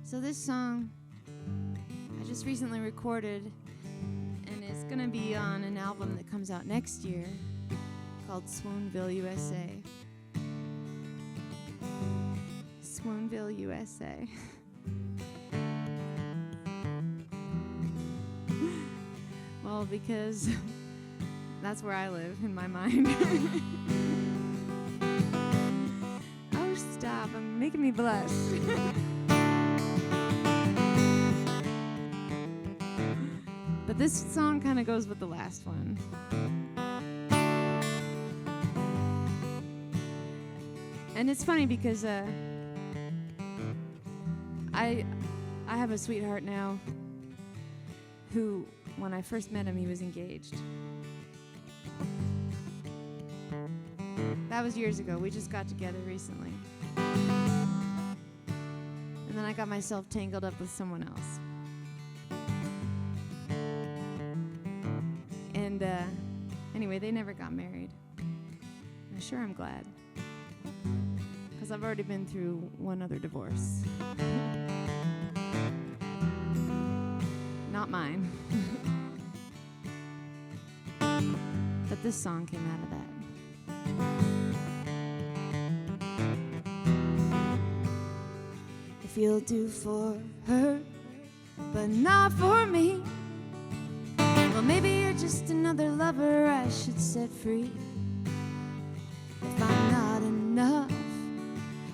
So this song I just recently recorded, and it's gonna be on an album that comes out next year called Swoonville, USA. Swoonville, USA. Well, because that's where I live in my mind. Oh, stop. I'm making me blush. But this song kind of goes with the last one. And it's funny because I have a sweetheart now who, when I first met him, he was engaged. That was years ago. We just got together recently. And then I got myself tangled up with someone else. And anyway, they never got married. I'm sure I'm glad. Because I've already been through one other divorce. Not mine. But this song came out of that. If you'll do for her, but not for me, well, maybe you're just another lover I should set free. If I'm not enough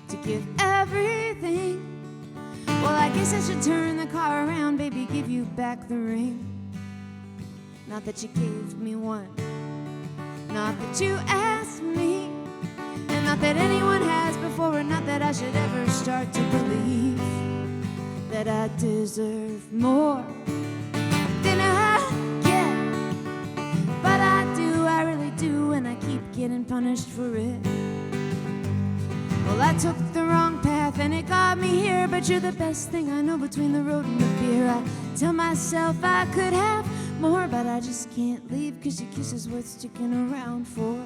to give everything, well, I guess I should turn the car around, baby, give you back the ring. Not that you gave me one, not that you asked me, and not that anyone has before, and not that I should ever start to believe that I deserve more than I get. But I really do, and I keep getting punished for it. Well, I took the wrong path and it got me here, but you're the best thing I know between the road and the beer. I tell myself I could have more, but I just can't leave, 'cause your kiss is worth sticking around for.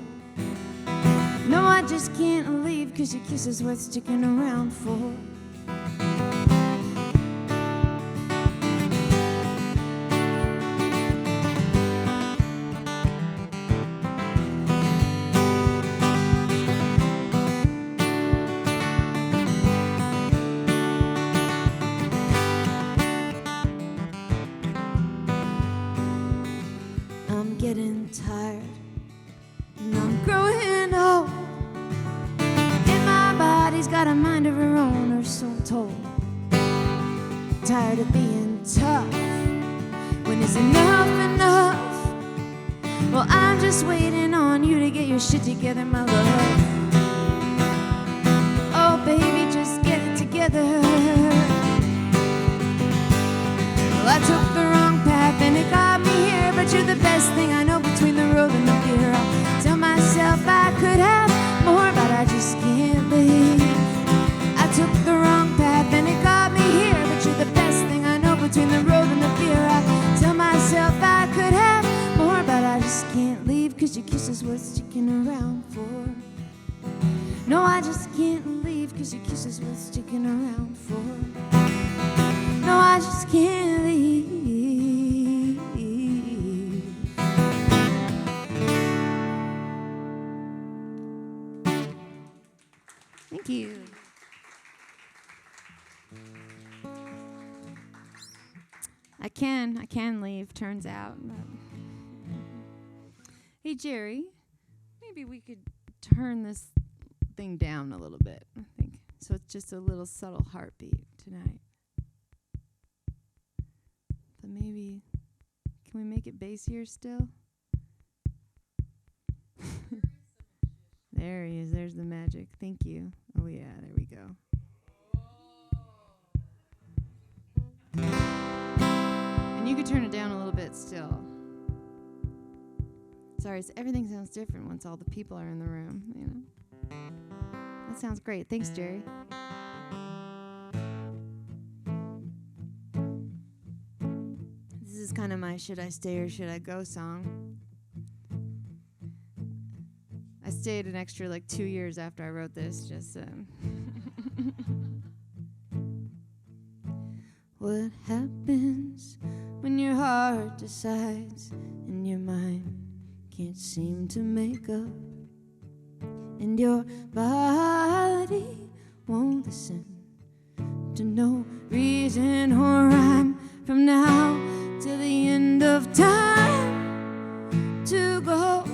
No, I just can't leave, 'cause your kiss is worth sticking around for. I'm getting tired and I'm growing old, and my body's got a mind of her own, or so I'm told. Tired of being tough when it's enough enough. Well, I'm just waiting on you to get your shit together, my love. Oh, baby, just get it together. Well, I took the wrong path and it got me here, but you're the best thing I know between the road and the beer. I tell myself I could have more, but I just can't leave. I took the wrong path and it got me here, but you're the best thing I know between the road and the beer. I tell myself I could have more, but I just can't leave, 'cause your kiss is worth sticking around for. No, I just can't leave, 'cause your kiss is worth sticking around for. No, I just can't leave. Thank you. I can leave, turns out. But hey, Jerry, maybe we could turn this thing down a little bit, I think. So it's just a little subtle heartbeat tonight. But maybe, can we make it bassier still? There he is. There's the magic. Thank you. Oh, yeah. There we go. And you could turn it down a little bit still. Sorry, so everything sounds different once all the people are in the room, you know. That sounds great. Thanks, Jerry. This is kind of my should I stay or should I go song. I I stayed an extra like 2 years after I wrote this. Just what happens when your heart decides and your mind can't seem to make up, and your body won't listen to no reason or rhyme from now till the end of time to go,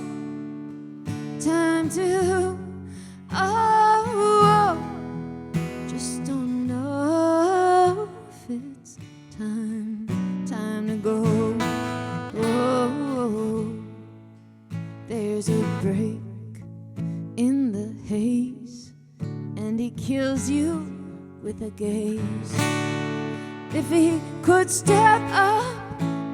time to just don't know if it's time to go. There's a break in the haze, and he kills you with a gaze. If he could step up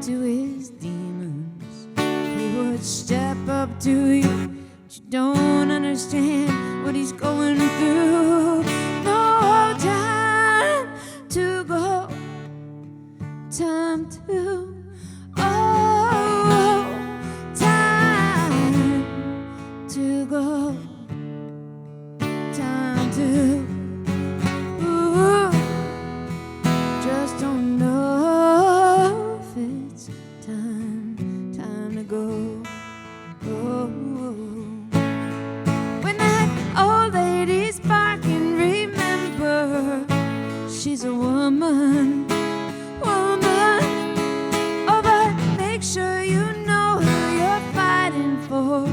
to his demons, he would step up to you. But you don't understand what he's going through. No time to go, time to time to go, time to just don't know if it's time to go. When that old lady's barking, remember she's a woman. Oh, but make sure you know who you're fighting for,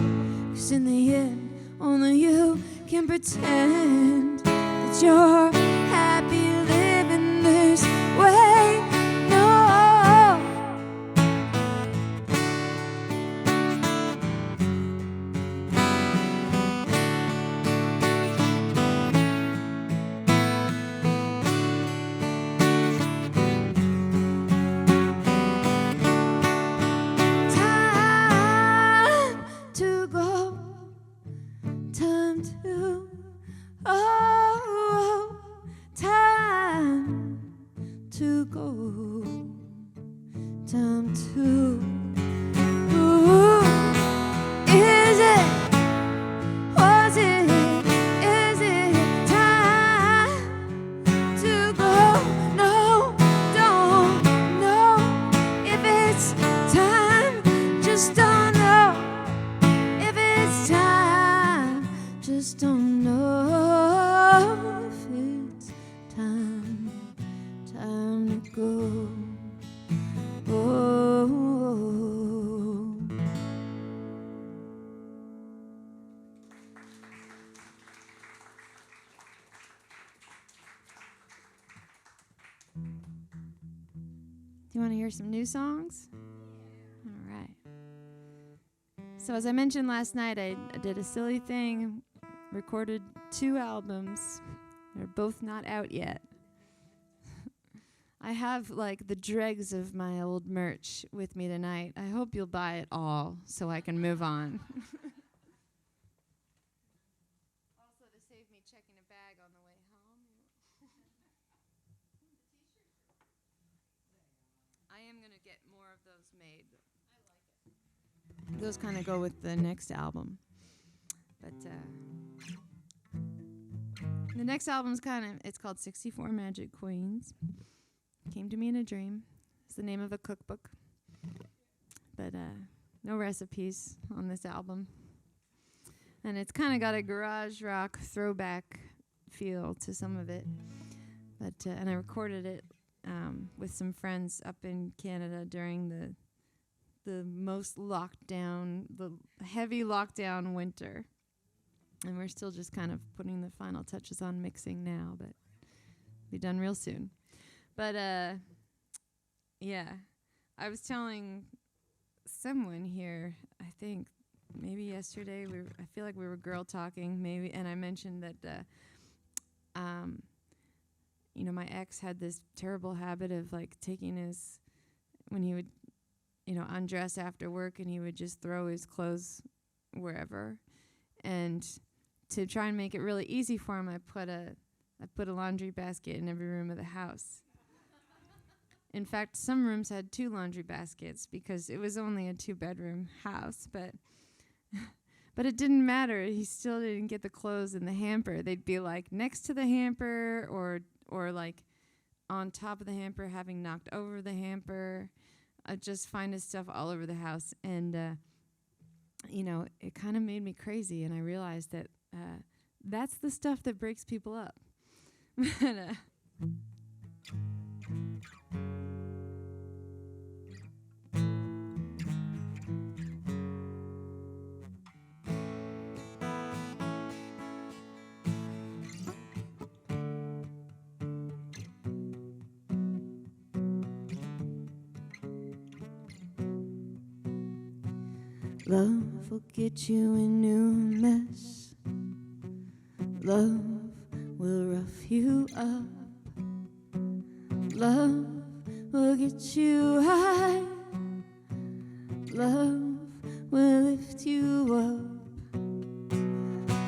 'cause in the end only you can pretend that you're happy living this way. No. Time to go, time to time to go, time to is it, was it, is it time to go? No, don't know if it's time, just don't know if it's time, just don't know if it's time to go. Oh. Do you want to hear some new songs? All right. So as I mentioned last night, I did a silly thing, recorded 2 albums. They're both not out yet. I have like the dregs of my old merch with me tonight. I hope you'll buy it all so I can move on. Also, to save me checking a bag on the way home. I am going to get more of those made. I like it. Those kind of go with the next album. But the next album's it's called 64 Magic Queens. Came to me in a dream. It's the name of a cookbook. But no recipes on this album. And it's kind of got a garage rock throwback feel to some of it. But and I recorded it with some friends up in Canada during the most lockdown, the heavy lockdown winter. And we're still just kind of putting the final touches on mixing now, but be done real soon. But yeah, I was telling someone here, I think maybe yesterday, I feel like we were girl talking maybe, and I mentioned that you know, my ex had this terrible habit of like taking when he would, you know, undress after work, and he would just throw his clothes wherever. And to try and make it really easy for him, I put a laundry basket in every room of the house. In fact, some rooms had 2 laundry baskets because it was only a 2-bedroom house. But But it didn't matter. He still didn't get the clothes in the hamper. They'd be like next to the hamper or like on top of the hamper, having knocked over the hamper. Just find his stuff all over the house. And, it kind of made me crazy. And I realized that that's the stuff that breaks people up. But, love will get you in new mess. Love will rough you up. Love will get you high. Love will lift you up.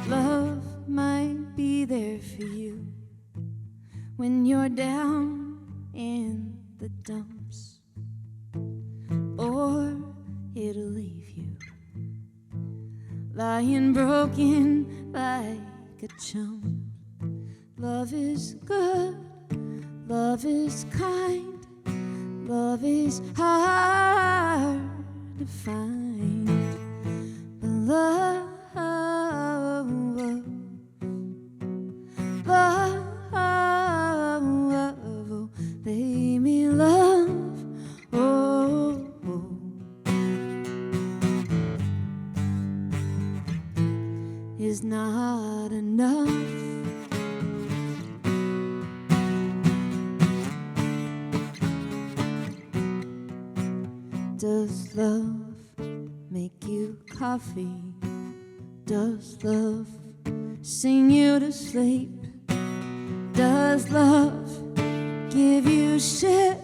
Love might be there for you when you're down in the dumps, or it'll leave you lying broken like a chump. Love is good, love is kind, love is hard to find. But love, oh, baby, love, oh, is not enough. Does love make you coffee? Does love sing you to sleep? Does love give you shit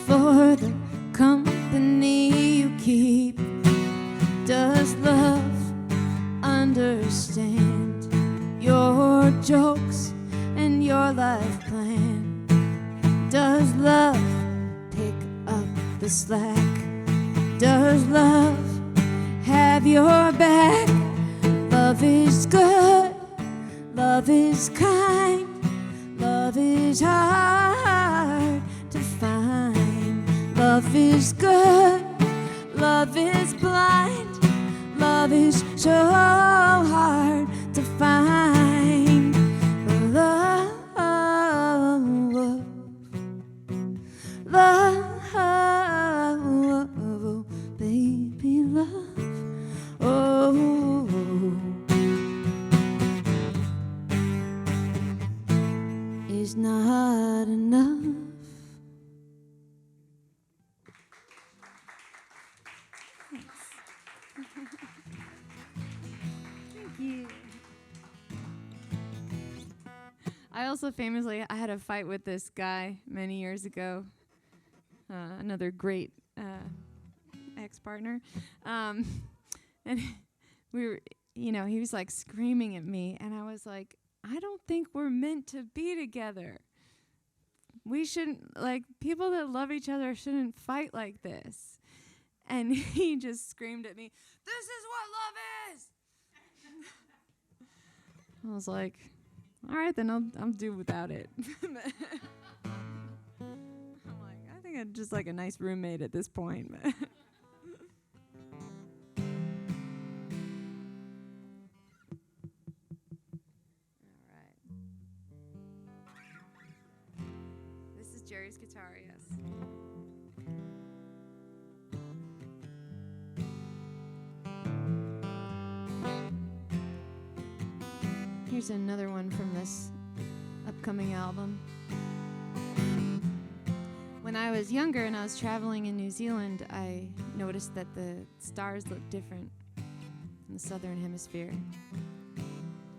for the company you keep? Does love understand your jokes and your life plan? Does love pick up the slack? Does love have your back? Love is good, love is kind, love is hard to find. Love is good, love is blind, love is so hard to find. Love, baby, love, oh, is not enough. Thank you. I also famously, I had a fight with this guy many years ago. Another great ex-partner. And we were, he was like screaming at me, and I was like, I don't think we're meant to be together. We shouldn't, people that love each other shouldn't fight like this. And he just screamed at me, "This is what love is!" I was like, all right, then I'll do without it. I'm like, I think I'm just like a nice roommate at this point. All right. This is Jerry's guitar, yes. Here's another one from this upcoming album. When I was younger and I was traveling in New Zealand, I noticed that the stars looked different in the southern hemisphere.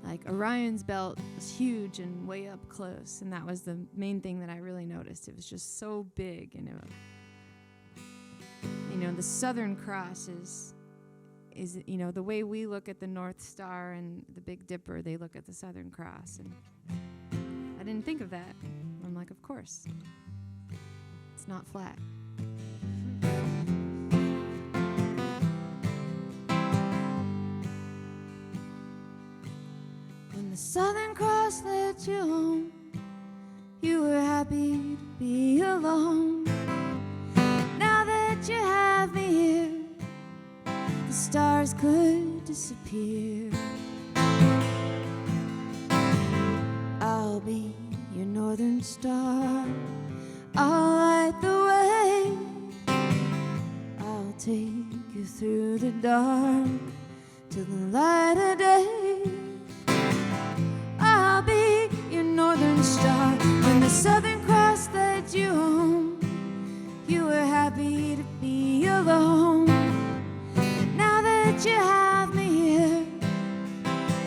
Like Orion's belt was huge and way up close, and that was the main thing that I really noticed. It was just so big, and the Southern Cross is the way we look at the North Star and the Big Dipper, they look at the Southern Cross. And I didn't think of that. I'm like, of course. It's not flat. the Southern Cross led you home, you were happy to be alone. Now that you have me here, the stars could disappear. I'll be your northern star, I'll light the way, I'll take you through the dark to the light of day. I'll be your northern star. When the Southern Cross led you home, you were happy to be alone. Now that you have me here,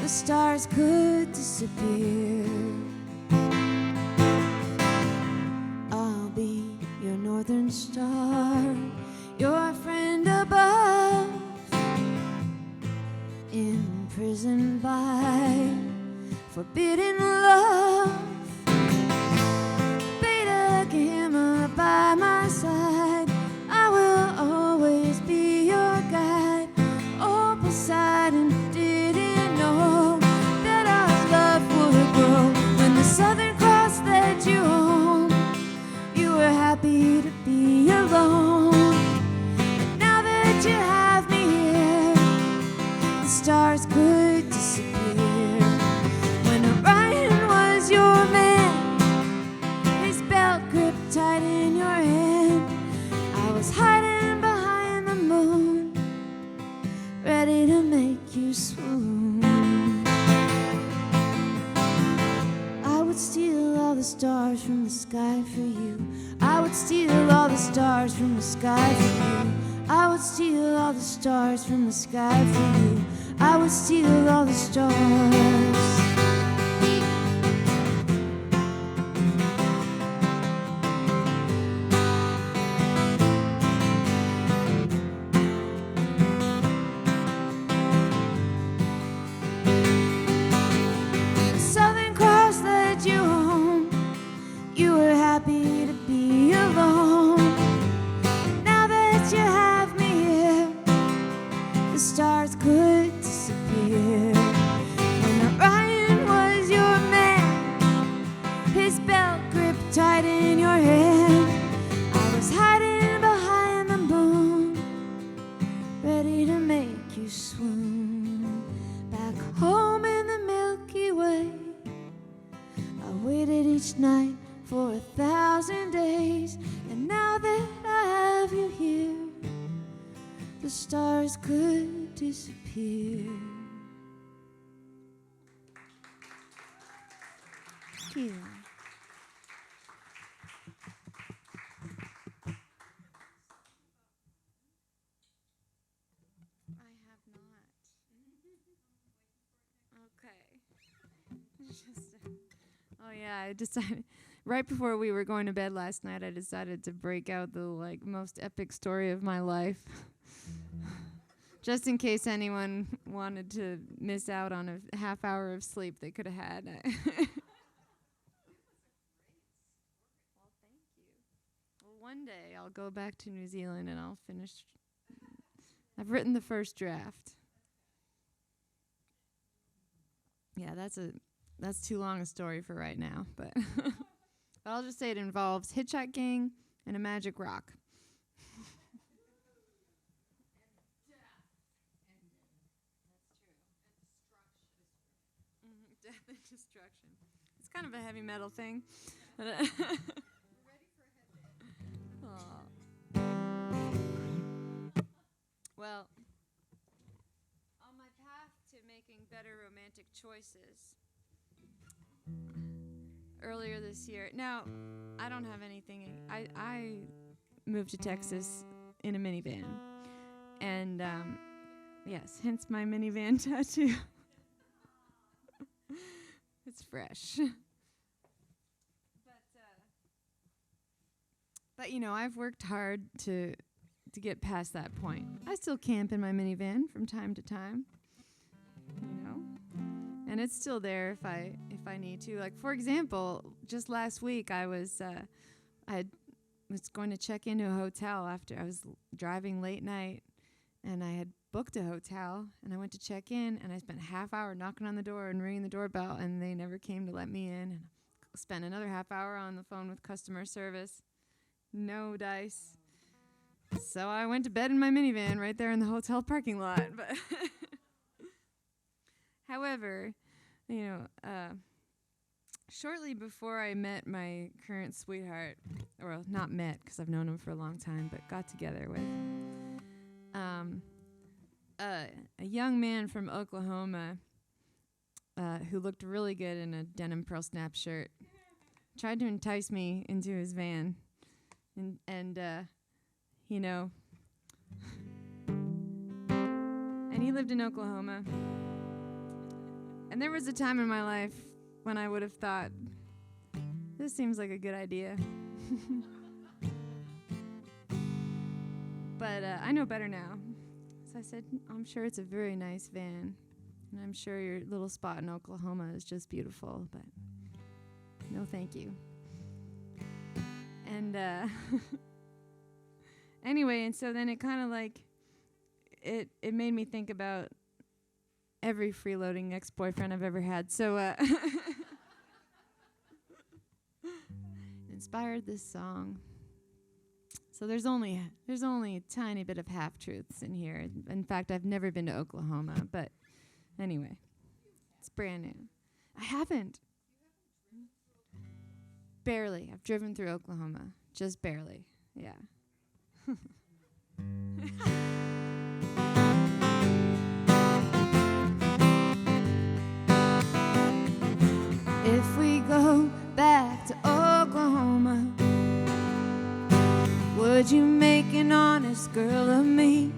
the stars could disappear. I'll be your northern star, your friend above, imprisoned by forbidden love. Beta Gamma by my side, I will always be your guide. Oh, Poseidon didn't know that our love would grow. When the Southern Cross led you home, you were happy to be alone. And now that you have me here, the stars could disappear. When Orion was your man, his belt gripped tight in your hand, I was hiding behind the moon, ready to make you swoon. I would steal all the stars from the sky for you, I would steal all the stars from the sky for you, I would steal all the stars from the sky for you, I would steal all the stars. The Southern Cross led you home, you were happy to be alone. Now that you have me here, the stars could disappear. When Orion was your man, his belt gripped tight in your hand, I was hiding behind the moon, ready to make you swoon. Back home in the Milky Way, I waited each night for 1,000 days, and now that I have you here, the stars could disappear. Thank you. I have not. Okay. Oh yeah, I decided right before we were going to bed last night, I decided to break out the most epic story of my life. Just in case anyone wanted to miss out on a half hour of sleep they could have had. Well, thank you. Well, one day I'll go back to New Zealand and I'll finish. I've written the first draft. Yeah, that's too long a story for right now, but but I'll just say it involves hitchhiking and a magic rock. Death and destruction. It's kind of a heavy metal thing. Aw. Well, on my path to making better romantic choices, earlier this year. Now, I don't have anything. I moved to Texas in a minivan, and yes, hence my minivan tattoo. It's fresh. But you know, I've worked hard to get past that point. I still camp in my minivan from time to time, you know, and it's still there if I need to. Like, for example, just last week I was going to check into a hotel after I was driving late night, and I had booked a hotel, and I went to check in, and I spent a half hour knocking on the door and ringing the doorbell, and they never came to let me in. And spent another half hour on the phone with customer service. No dice. So I went to bed in my minivan right there in the hotel parking lot. But however, shortly before I met my current sweetheart, or not met because I've known him for a long time, but got together with a young man from Oklahoma who looked really good in a denim pearl snap shirt, tried to entice me into his van, and and he lived in Oklahoma. And there was a time in my life when I would have thought, this seems like a good idea. But I know better now. So I said, I'm sure it's a very nice van. And I'm sure your little spot in Oklahoma is just beautiful, but no thank you. And anyway, and so then it kind of like, it made me think about every freeloading ex-boyfriend I've ever had. So inspired this song. So there's only a tiny bit of half-truths in here. In fact, I've never been to Oklahoma, but anyway, it's brand new. I haven't. Barely. I've driven through Oklahoma. Just barely. Yeah. If we go back to Oklahoma, would you make an honest girl of me?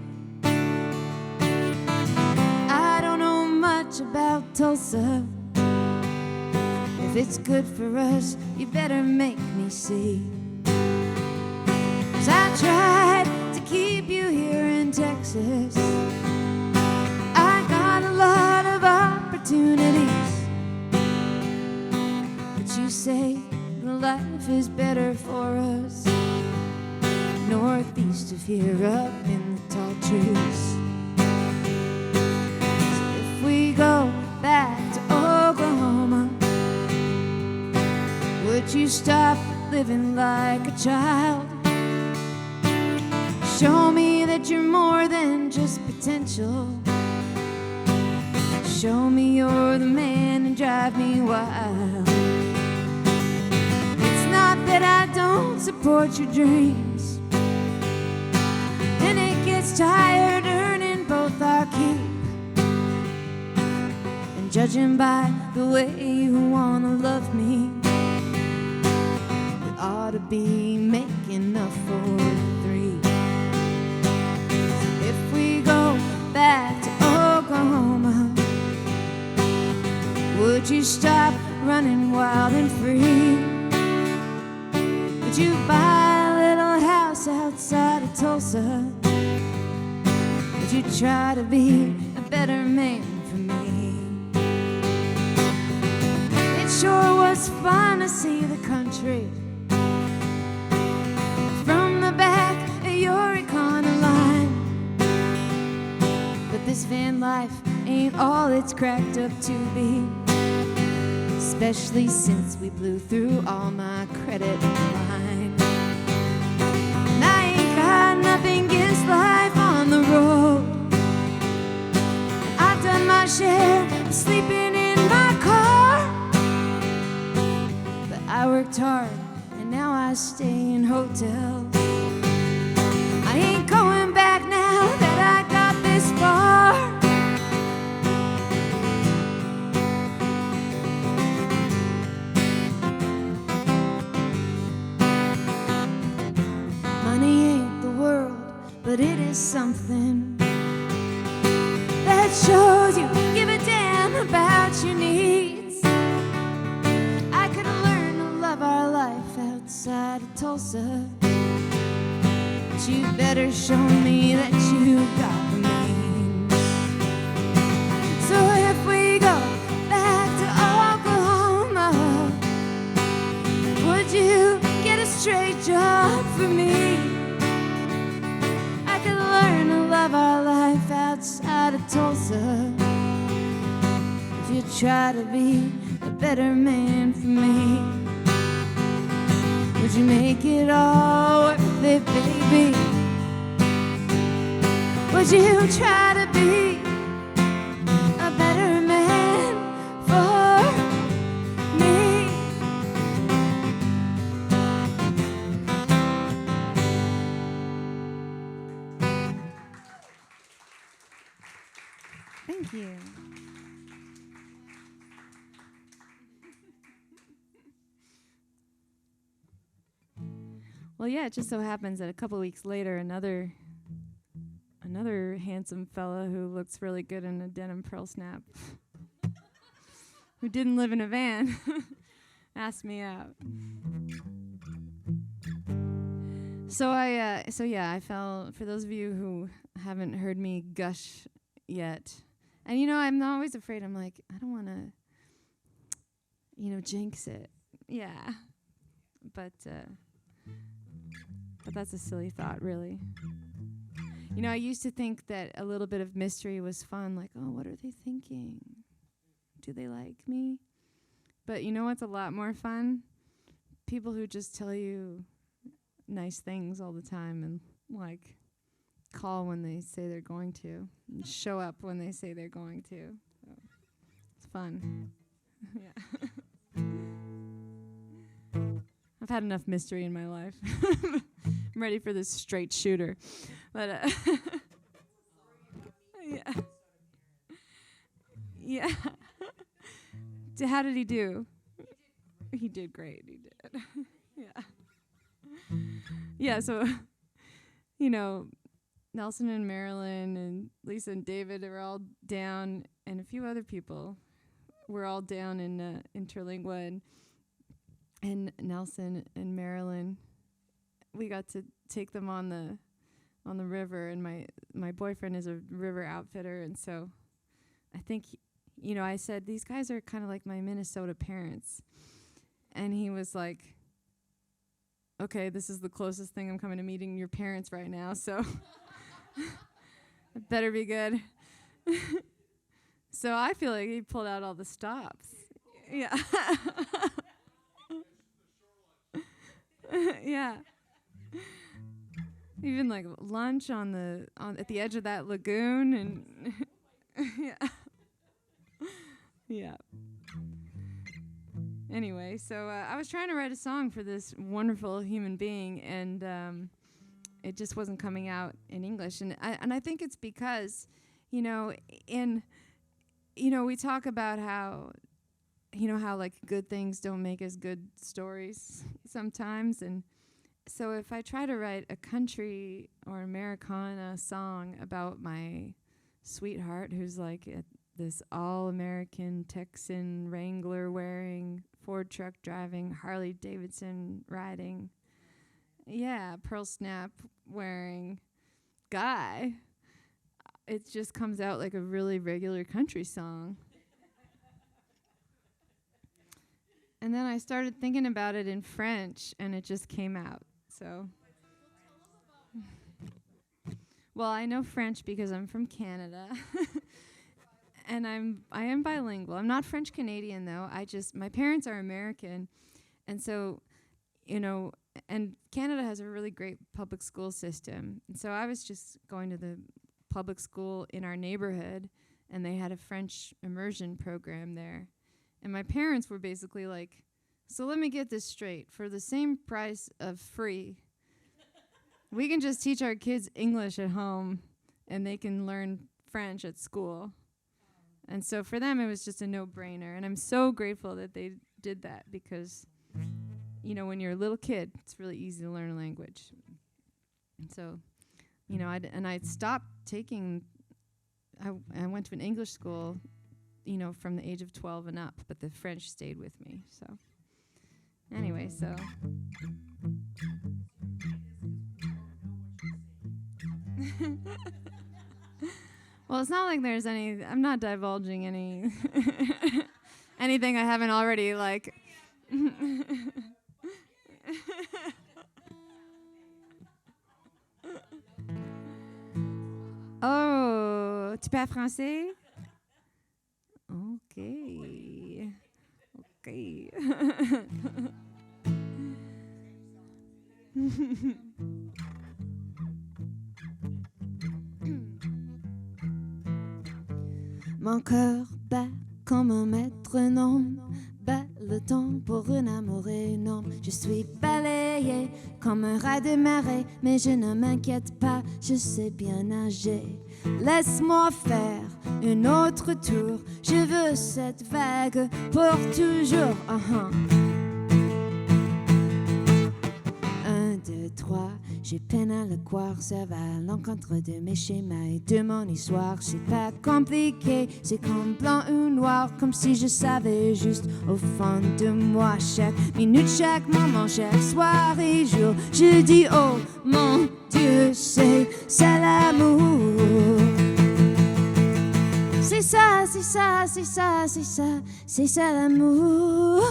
I don't know much about Tulsa. If it's good for us, you better make me see. 'Cause I tried to keep you here in Texas. I got a lot of opportunities, but you say life is better for us northeast of here, up in the tall trees. So if we go back to Oklahoma, would you stop living like a child? Show me that you're more than just potential. Show me you're the man and drive me wild. It's not that I don't support your dreams, and it gets tired earning both our keep and judging by the way you wanna love me. We ought to be making enough for three. So if we go back to Oklahoma, would you stop running wild and free? Would you buy a little house outside of Tulsa? Would you try to be a better man for me? It sure was fun to see the country from the back of your Econoline. But this van life ain't all it's cracked up to be, especially since we blew through all my credit line. And I ain't got nothing against life on the road. I've done my share of sleeping in my car, but I worked hard and now I stay in hotels. I ain't going back now that I got this far. Money ain't the world, but it is something that shows you give a damn about your needs. I could learn to love our life outside of Tulsa, but you better show me that you got the means. So if we go back to Oklahoma, would you get a straight job for me? I could learn to love our life outside you try to be a better man for me? Would you make it all worth it, baby? Would you try to be a better man for me? Thank you. Well, yeah, it just so happens that a couple weeks later, another handsome fella who looks really good in a denim pearl snap, who didn't live in a van, asked me out. So I fell, for those of you who haven't heard me gush yet, and I'm always afraid, I'm like, I don't want to, jinx it. Yeah. But that's a silly thought, really. I used to think that a little bit of mystery was fun, like, oh, what are they thinking? Do they like me? But you know what's a lot more fun? People who just tell you nice things all the time and, like, call when they say they're going to, and show up when they say they're going to. So it's fun. Yeah. I've had enough mystery in my life. I'm ready for this straight shooter. But yeah. Yeah. How did he do? He did great. He did. Yeah. Yeah, so Nelson and Marilyn and Lisa and David were all down, and a few other people were all down in Interlingua, and Nelson and Marilyn, we got to take them on the river, and my boyfriend is a river outfitter, and so I think I said, these guys are kind of like my Minnesota parents, and he was like, okay, this is the closest thing I'm coming to meeting your parents right now, so it better be good. So I feel like he pulled out all the stops. Yeah. Yeah. Even like lunch at the edge of that lagoon, and yeah. Yeah. Anyway, so I was trying to write a song for this wonderful human being, and it just wasn't coming out in English, and I think it's because, we talk about how like good things don't make as good stories sometimes, and so if I try to write a country or Americana song about my sweetheart who's like this all-American Texan Wrangler wearing, Ford truck driving, Harley Davidson riding, pearl snap wearing guy, it just comes out like a really regular country song. And then I started thinking about it in French, and it just came out. So, well, I know French because I'm from Canada, and I am bilingual. I'm not French Canadian though. My parents are American, and so, and Canada has a really great public school system. And so I was just going to the public school in our neighborhood, and they had a French immersion program there. And my parents were basically like, so let me get this straight. For the same price of free, we can just teach our kids English at home, and they can learn French at school. And so for them, it was just a no-brainer. And I'm so grateful that they did that because, when you're a little kid, it's really easy to learn a language. And so, I stopped taking, I went to an English school, from the age of 12 and up, but the French stayed with me. So anyway, so. Well, it's not like there's I'm not divulging any, anything I haven't already, like. Oh, tu parles français? Oh. Okay. Okay. Mon cœur bat comme un métronome, bat le temps pour un amour énorme. Je suis balayée comme un raz de marée, mais je ne m'inquiète pas, je sais bien nager. Laisse-moi faire un autre tour, je veux cette vague pour toujours. Un, deux, trois, j'ai peine à le croire, ça va à l'encontre de mes schémas et de mon histoire. C'est pas compliqué, c'est comme blanc ou noir, comme si je savais juste au fond de moi. Chaque minute, chaque moment, chaque soir et jour, je dis oh mon Dieu, c'est ça l'amour. C'est ça, c'est ça, c'est ça, c'est ça, c'est ça l'amour.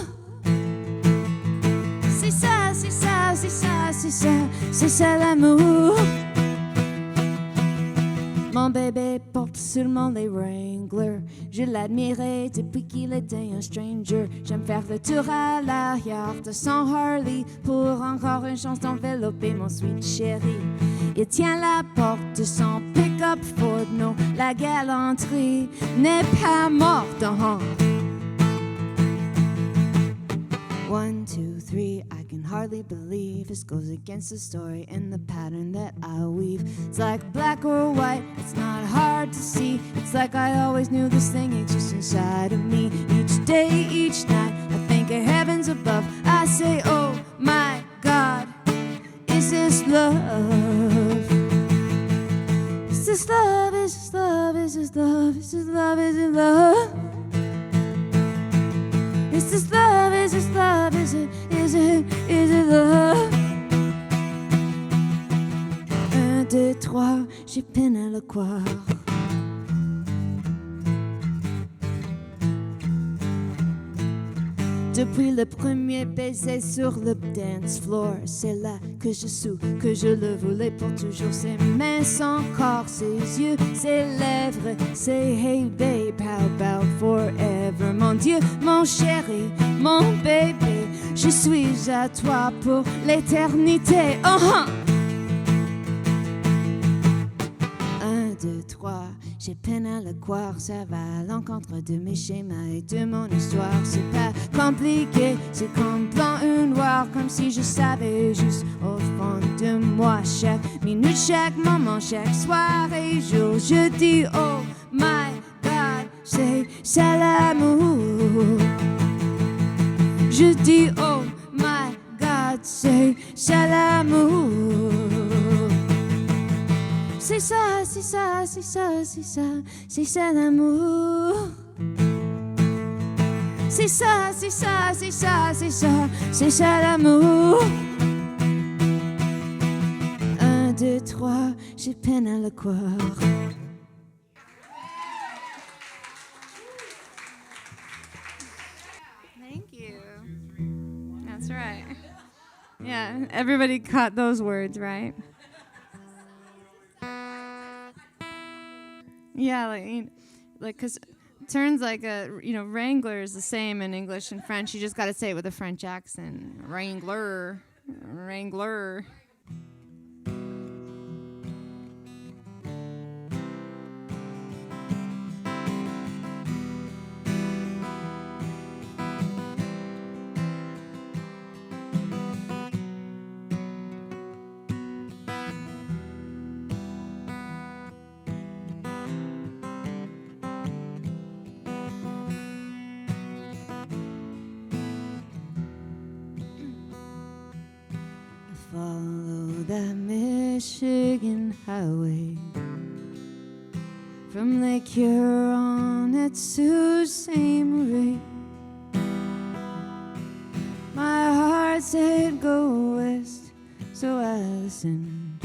C'est ça, c'est ça, c'est ça, c'est ça, c'est ça l'amour. Mon bébé porte seulement les Wranglers. Je l'admirais depuis qu'il était un stranger. J'aime faire le tour à l'arrière de son Harley pour encore une chance d'envelopper mon sweet chéri. Il tient la porte de son pick-up Ford. Non, la galanterie n'est pas morte. 1, 2, 3, I can hardly believe this goes against the story and the pattern that I weave. It's like black or white, it's not hard to see. It's like I always knew this thing exists inside of me. Each day, each night, I think of heavens above. I say, oh my God, is this love? Is this love, is this love, is this love, is this love, is it love? Is this love, is this love, is it love? 1, 2, 3, j'ai peine à le croire. Depuis le premier baiser sur le dance floor, c'est là que je sous, que je le voulais pour toujours. Ses mains, son corps, ses yeux, ses lèvres, c'est hey babe, how about forever? Mon Dieu, mon chéri, mon bébé, je suis à toi pour l'éternité. 1, 2, 3, j'ai peine à le croire, ça va à l'encontre de mes schémas et de mon histoire. C'est pas compliqué, c'est comme blanc ou noir, comme si je savais juste au fond de moi. Chaque minute, chaque moment, chaque soir et jour, je dis oh my God, c'est ça l'amour. Je dis oh my God, c'est ça l'amour. C'est ça, c'est ça, c'est ça, c'est ça, c'est ça l'amour. C'est ça, c'est ça, c'est ça, c'est ça, c'est ça l'amour. 1, 2, 3, j'ai peine à le croire. Thank you. That's right. Yeah, everybody caught those words, right? Yeah, like, cause turns like Wrangler is the same in English and French. You just got to say it with a French accent. Wrangler, Wrangler. Follow that Michigan highway from Lake Huron at Sault Ste. Marie. My heart said go west, so I listened,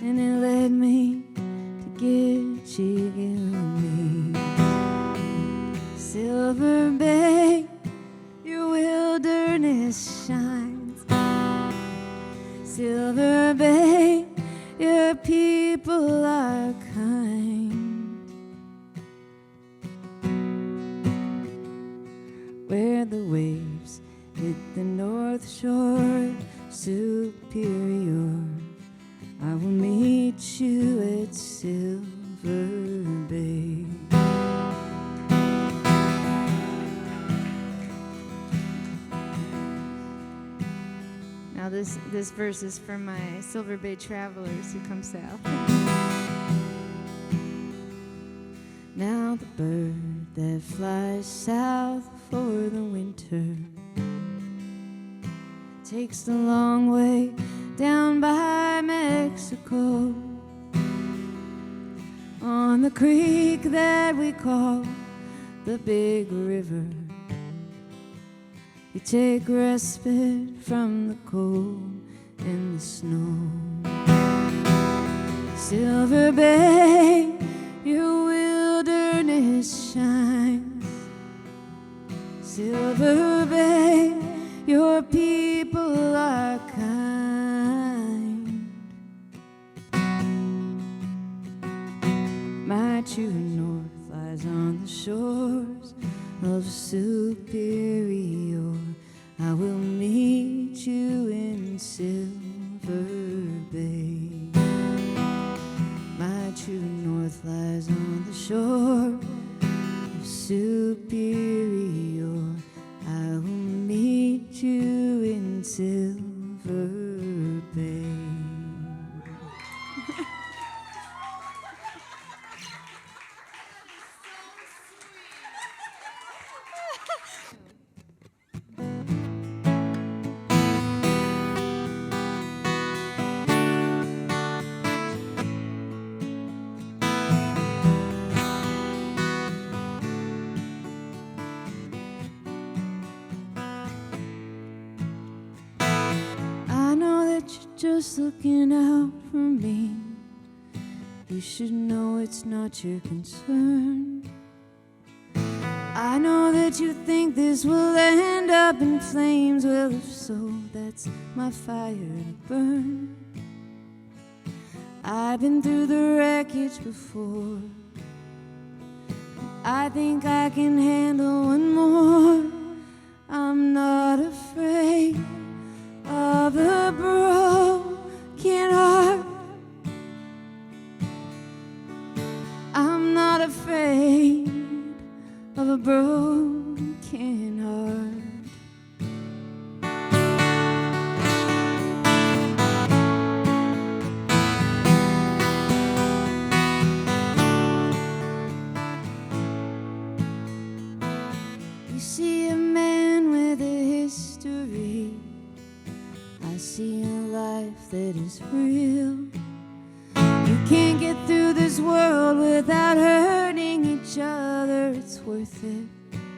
and it led me to Gitchigilmy. Silver Bay, your wilderness shines. Silver Bay, your people are kind. that the waves hit the north shore Superior. I will meet you at Silver Bay. Now this verse is for my Silver Bay travelers who come south. Now the bird that flies south for the winter takes the long way down by Mexico, on the creek that we call the Big River. You take respite from the cold and the snow. Silver Bay, your wilderness shines. Silver Bay, your people are kind. My true north lies on the shores of Superior. I will meet you in Silver Bay. My true north lies on the shore of Superior. I will meet you in Silver Bay. Just looking out for me. You should know it's not your concern. I know that you think this will end up in flames. Well, if so, that's my fire to burn. I've been through the wreckage before. I think I can handle one more. I'm not afraid of a broken heart. I'm not afraid of a broken heart. You see a man with a history. I see a life that is real. You can't get through this world without hurting each other. It's worth it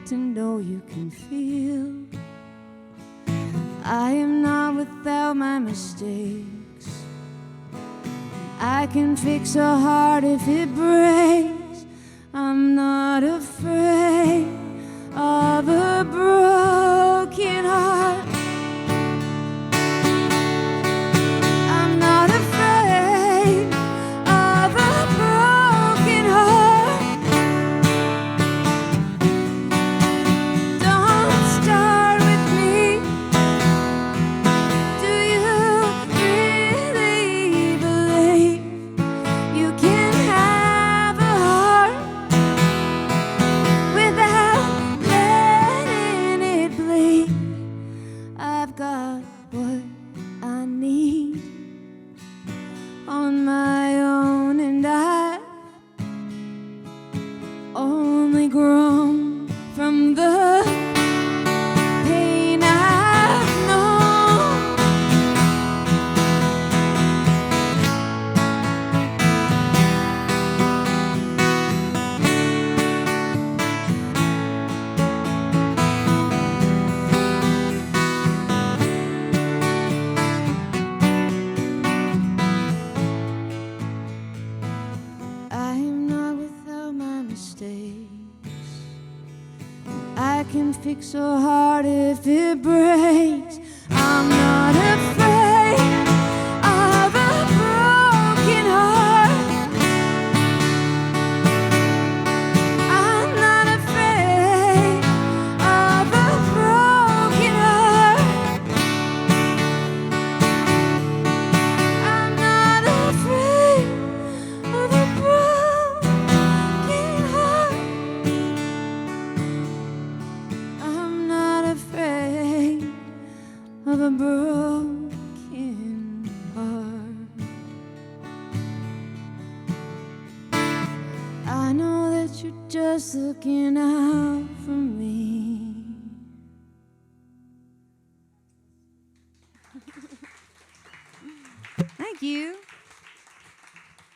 to know you can feel. I am not without my mistakes. I can fix a heart if it breaks. I'm not afraid of a broken heart. Fix so hard if it breaks. I'm not afraid of a broken heart. I'm not afraid of a broken heart. I know that you're just looking out for me. Thank you.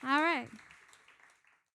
All right.